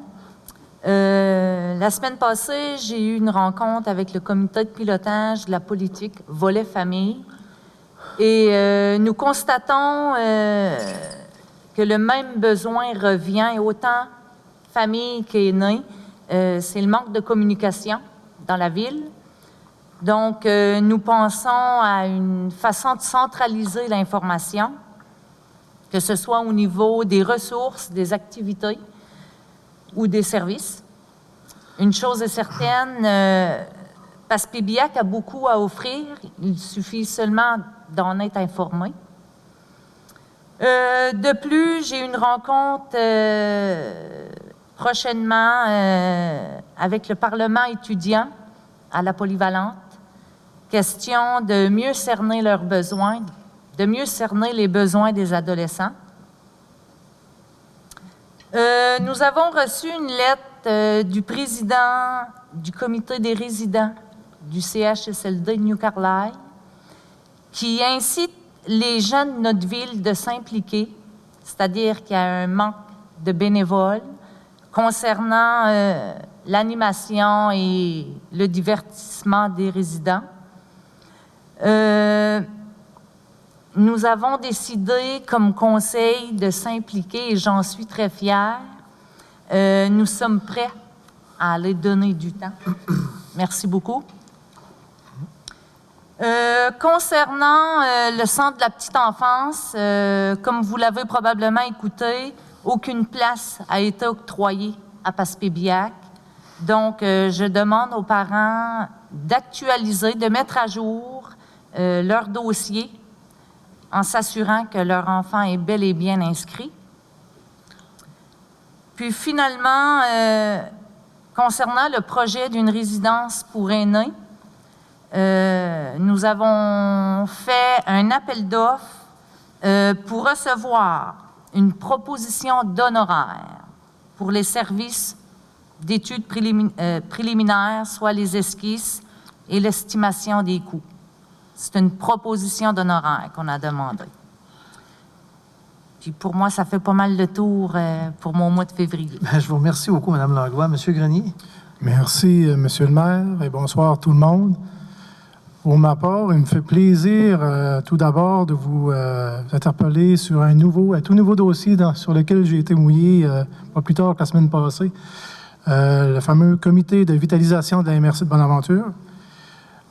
La semaine passée, j'ai eu une rencontre avec le comité de pilotage de la politique volet famille et nous constatons que le même besoin revient autant famille qu'aînés. C'est le manque de communication dans la ville. Donc, nous pensons à une façon de centraliser l'information, que ce soit au niveau des ressources, des activités ou des services. Une chose est certaine, Passepébiac a beaucoup à offrir. Il suffit seulement d'en être informé. De plus, j'ai une rencontre prochainement avec le Parlement étudiant à la Polyvalente. Question de mieux cerner leurs besoins, de mieux cerner les besoins des adolescents. Nous avons reçu une lettre du président du comité des résidents du CHSLD New Carlisle qui incite les gens de notre ville de s'impliquer, c'est-à-dire qu'il y a un manque de bénévoles concernant l'animation et le divertissement des résidents. Nous avons décidé comme conseil de s'impliquer et j'en suis très fière. Nous sommes prêts à aller donner du temps. Merci beaucoup. Concernant le centre de la petite enfance, comme vous l'avez probablement écouté, aucune place a été octroyée à Passepébiac. Donc, je demande aux parents d'actualiser, de mettre à jour leur dossier en s'assurant que leur enfant est bel et bien inscrit. Puis finalement, concernant le projet d'une résidence pour aînés, nous avons fait un appel d'offres pour recevoir une proposition d'honoraires pour les services d'études préliminaires, soit les esquisses et l'estimation des coûts. C'est une proposition d'honoraires qu'on a demandé. Puis pour moi, ça fait pas mal de tour pour mon mois de février. Bien, je vous remercie beaucoup, Mme Langlois. Monsieur Grenier? Merci, Monsieur le maire, et bonsoir tout le monde. Pour ma part, il me fait plaisir tout d'abord de vous interpeller sur un tout nouveau dossier sur lequel j'ai été mouillé pas plus tard que la semaine passée, le fameux comité de vitalisation de la MRC de Bonaventure.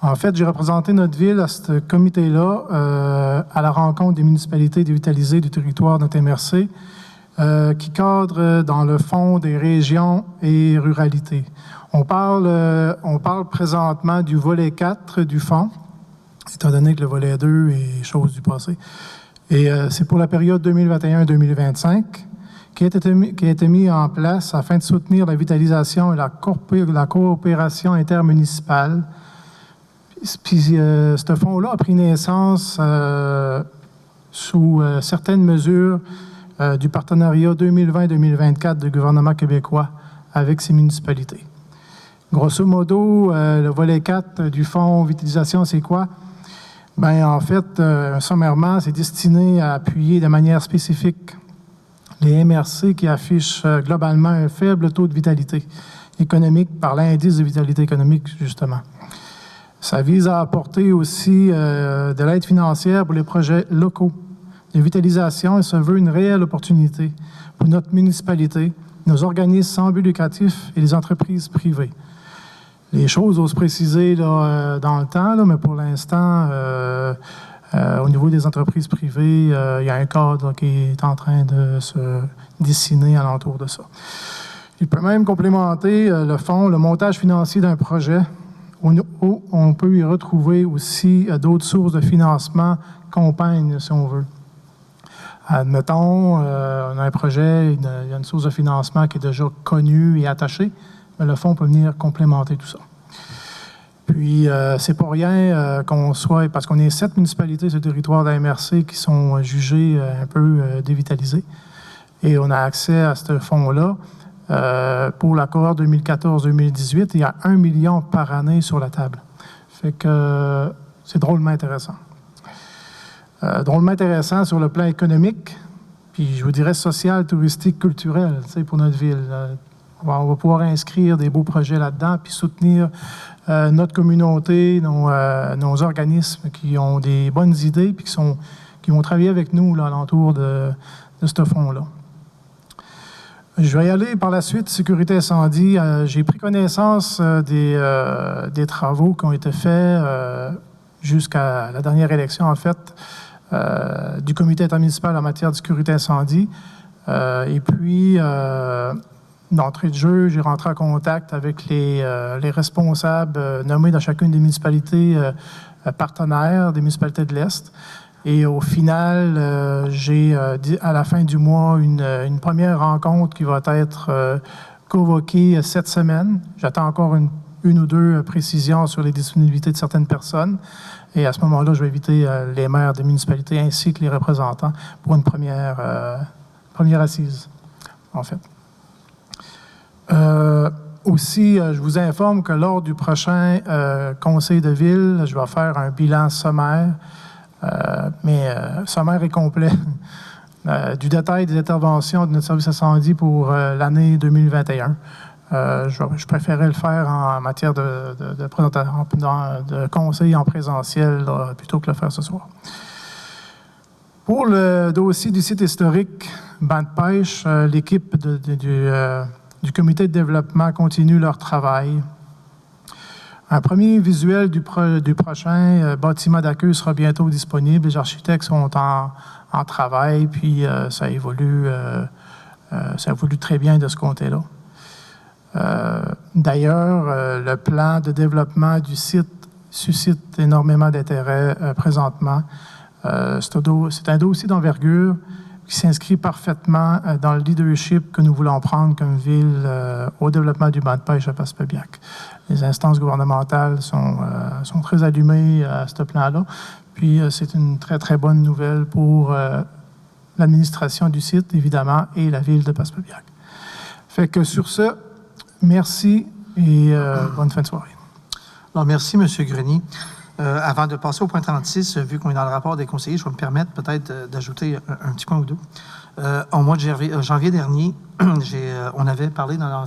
En fait, j'ai représenté notre ville à ce comité-là à la rencontre des municipalités dévitalisées du territoire de notre MRC qui cadre dans le fond des régions et ruralités. On parle présentement du volet 4 du fonds, étant donné que le volet 2 est chose du passé. Et c'est pour la période 2021-2025 qui a été mis en place afin de soutenir la vitalisation et la coopération intermunicipale. Puis ce fonds-là a pris naissance sous certaines mesures du partenariat 2020-2024 du gouvernement québécois avec ces municipalités. Grosso modo, le volet 4 du fonds vitalisation, c'est quoi? Bien, en fait, sommairement, c'est destiné à appuyer de manière spécifique les MRC qui affichent globalement un faible taux de vitalité économique par l'indice de vitalité économique, justement. Ça vise à apporter aussi de l'aide financière pour les projets locaux de vitalisation et ça veut une réelle opportunité pour notre municipalité, nos organismes sans but lucratif et les entreprises privées. Les choses osent préciser là, dans le temps, là, mais pour l'instant, au niveau des entreprises privées, il y a un cadre qui est en train de se dessiner alentour de ça. Il peut même complémenter le fonds, le montage financier d'un projet où on peut y retrouver aussi d'autres sources de financement compagnes, si on veut. Admettons, on a un projet, il y a une source de financement qui est déjà connue et attachée, mais le fonds peut venir complémenter tout ça. Puis, c'est pas rien qu'on soit, parce qu'on est 7 municipalités sur le territoire de la MRC qui sont jugées un peu dévitalisées, et on a accès à ce fonds-là. Pour la cohorte 2014-2018, il y a 1 million par année sur la table. Fait que c'est drôlement intéressant. Drôlement intéressant sur le plan économique, puis je vous dirais social, touristique, culturel, tu sais, pour notre ville. On va pouvoir inscrire des beaux projets là-dedans, puis soutenir notre communauté, nos organismes qui ont des bonnes idées, puis qui vont travailler avec nous là, alentour de ce fonds-là. Je vais y aller par la suite, sécurité incendie. J'ai pris connaissance des travaux qui ont été faits jusqu'à la dernière élection, en fait, du comité intermunicipal en matière de sécurité incendie. Et puis, d'entrée de jeu, j'ai rentré en contact avec les responsables nommés dans chacune des municipalités partenaires, des municipalités de l'Est. Et au final, j'ai à la fin du mois une première rencontre qui va être convoquée cette semaine. J'attends encore une ou deux précisions sur les disponibilités de certaines personnes. Et à ce moment-là, je vais inviter les maires des municipalités ainsi que les représentants pour une première assise, en fait. Aussi, je vous informe que lors du prochain conseil de ville, je vais faire un bilan sommaire, mais sommaire et complet, du détail des interventions de notre service incendie pour l'année 2021. Je préférais le faire en matière de présentation, de conseil en présentiel là, plutôt que le faire ce soir. Pour le dossier du site historique banc de pêche, l'équipe du comité de développement continue leur travail. Un premier visuel du prochain bâtiment d'accueil sera bientôt disponible. Les architectes sont en travail, puis ça évolue très bien de ce côté-là. D'ailleurs, le plan de développement du site suscite énormément d'intérêt présentement. C'est un dossier d'envergure qui s'inscrit parfaitement dans le leadership que nous voulons prendre comme ville au développement du banc de pêche à Passepébiac. Les instances gouvernementales sont très allumées à ce plan-là. Puis, c'est une très, très bonne nouvelle pour l'administration du site, évidemment, et la ville de Passepébiac. Fait que sur ce, merci et bonne fin de soirée. Alors, merci, M. Grenier. Avant de passer au point 36, vu qu'on est dans le rapport des conseillers, je vais me permettre peut-être d'ajouter un petit point ou deux. Au mois de janvier dernier, on avait parlé dans dans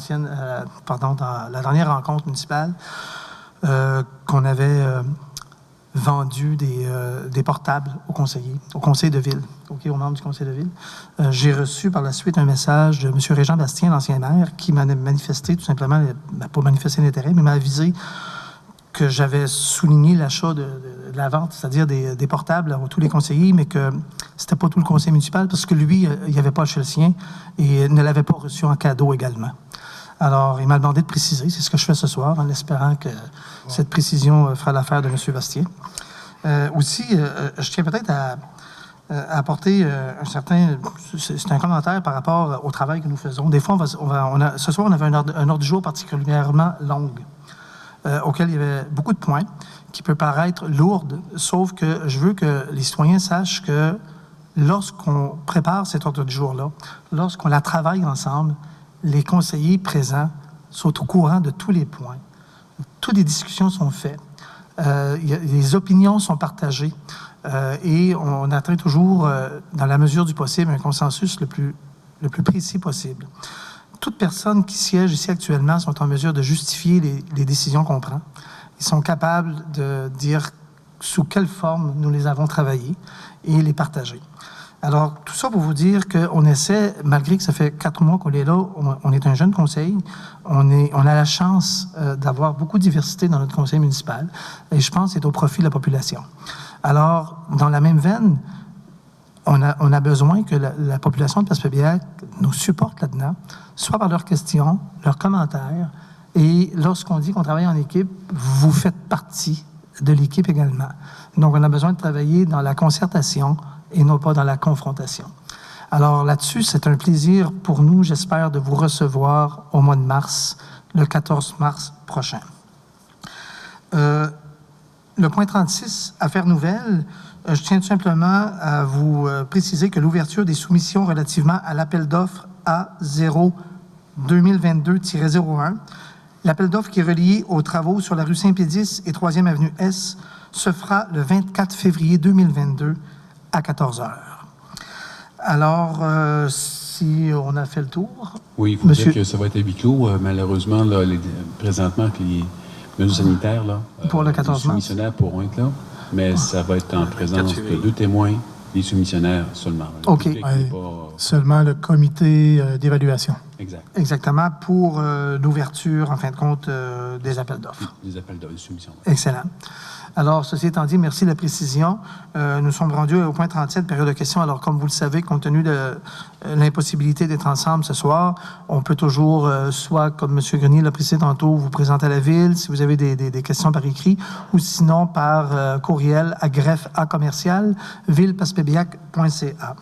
la dernière rencontre municipale qu'on avait vendu des portables aux conseillers, au conseil de ville, aux membres du conseil de ville. J'ai reçu par la suite un message de M. Régent Bastien, l'ancien maire, qui m'a manifesté tout simplement, pas manifesté l'intérêt, mais m'a avisé que j'avais souligné l'achat de la vente, c'est-à-dire des portables à tous les conseillers, mais que c'était pas tout le conseil municipal parce que lui, il n'y avait pas acheté le sien et ne l'avait pas reçu en cadeau également. Alors, il m'a demandé de préciser. C'est ce que je fais ce soir, en espérant que cette précision fera l'affaire de M. Bastien. Aussi, je tiens peut-être à apporter c'est un commentaire par rapport au travail que nous faisons. Des fois, ce soir, on avait un ordre du jour particulièrement long, auquel il y avait beaucoup de points, qui peut paraître lourdes, sauf que je veux que les citoyens sachent que lorsqu'on prépare cet ordre du jour-là, lorsqu'on la travaille ensemble, les conseillers présents sont au courant de tous les points. Toutes les discussions sont faites. Les opinions sont partagées et on atteint toujours, dans la mesure du possible, un consensus le plus précis possible. Toutes personnes qui siègent ici actuellement sont en mesure de justifier les décisions qu'on prend. Ils sont capables de dire sous quelle forme nous les avons travaillées et les partager. Alors, tout ça pour vous dire qu'on essaie, malgré que ça fait 4 mois qu'on est là, on est un jeune conseil, on a la chance d'avoir beaucoup de diversité dans notre conseil municipal, et je pense que c'est au profit de la population. Alors, dans la même veine, on a besoin que la population de Passepébiac nous supporte là-dedans, soit par leurs questions, leurs commentaires, et lorsqu'on dit qu'on travaille en équipe, vous faites partie de l'équipe également. Donc, on a besoin de travailler dans la concertation et non pas dans la confrontation. Alors là-dessus, c'est un plaisir pour nous, j'espère, de vous recevoir au mois de mars, le 14 mars prochain. Le point 36, affaires nouvelles, je tiens tout simplement à vous préciser que l'ouverture des soumissions relativement à l'appel d'offres A0-2022-01, l'appel d'offres qui est relié aux travaux sur la rue Saint-Pédis et 3e avenue S, se fera le 24 février 2022 à 14 heures. Alors, si on a fait le tour... Oui, il faut dire que ça va être à huis clos. Malheureusement, là, présentement, avec les mesures sanitaires, là, pour le 14 mars. Les soumissionnaires pourront être là, mais ça va être en présence de 2 témoins, les soumissionnaires seulement. OK. Seulement le comité d'évaluation. Exact. Exactement, pour l'ouverture, en fin de compte, des appels d'offres. Des appels d'offres, des soumissions. Ouais. Excellent. Alors, ceci étant dit, merci de la précision. Nous sommes rendus au point 37, période de questions. Alors, comme vous le savez, compte tenu de l'impossibilité d'être ensemble ce soir, on peut toujours, soit, comme M. Grenier l'a précisé tantôt, vous présenter à la Ville, si vous avez des questions par écrit, ou sinon par courriel à greffe@ville-passepébiac.ca.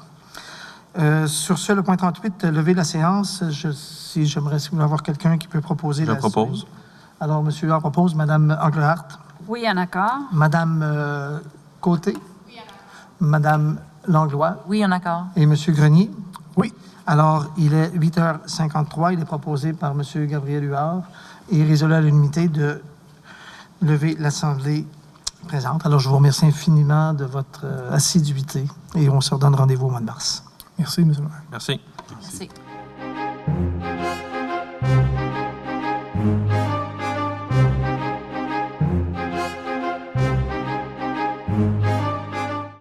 Sur ce, le point 38, lever la séance. Si j'aimerais avoir quelqu'un qui peut proposer la propose. suite. Alors, M. en propose, Mme Englehart. Oui, en accord. Madame Côté? Oui, en accord. Madame Langlois? Oui, en accord. Et M. Grenier? Oui. Alors, il est 8h53. Il est proposé par M. Gabriel Huard et résolu à l'unanimité de lever l'Assemblée présente. Alors, je vous remercie infiniment de votre assiduité et on se redonne rendez-vous au mois de mars. Merci, M. le maire. Merci. Merci.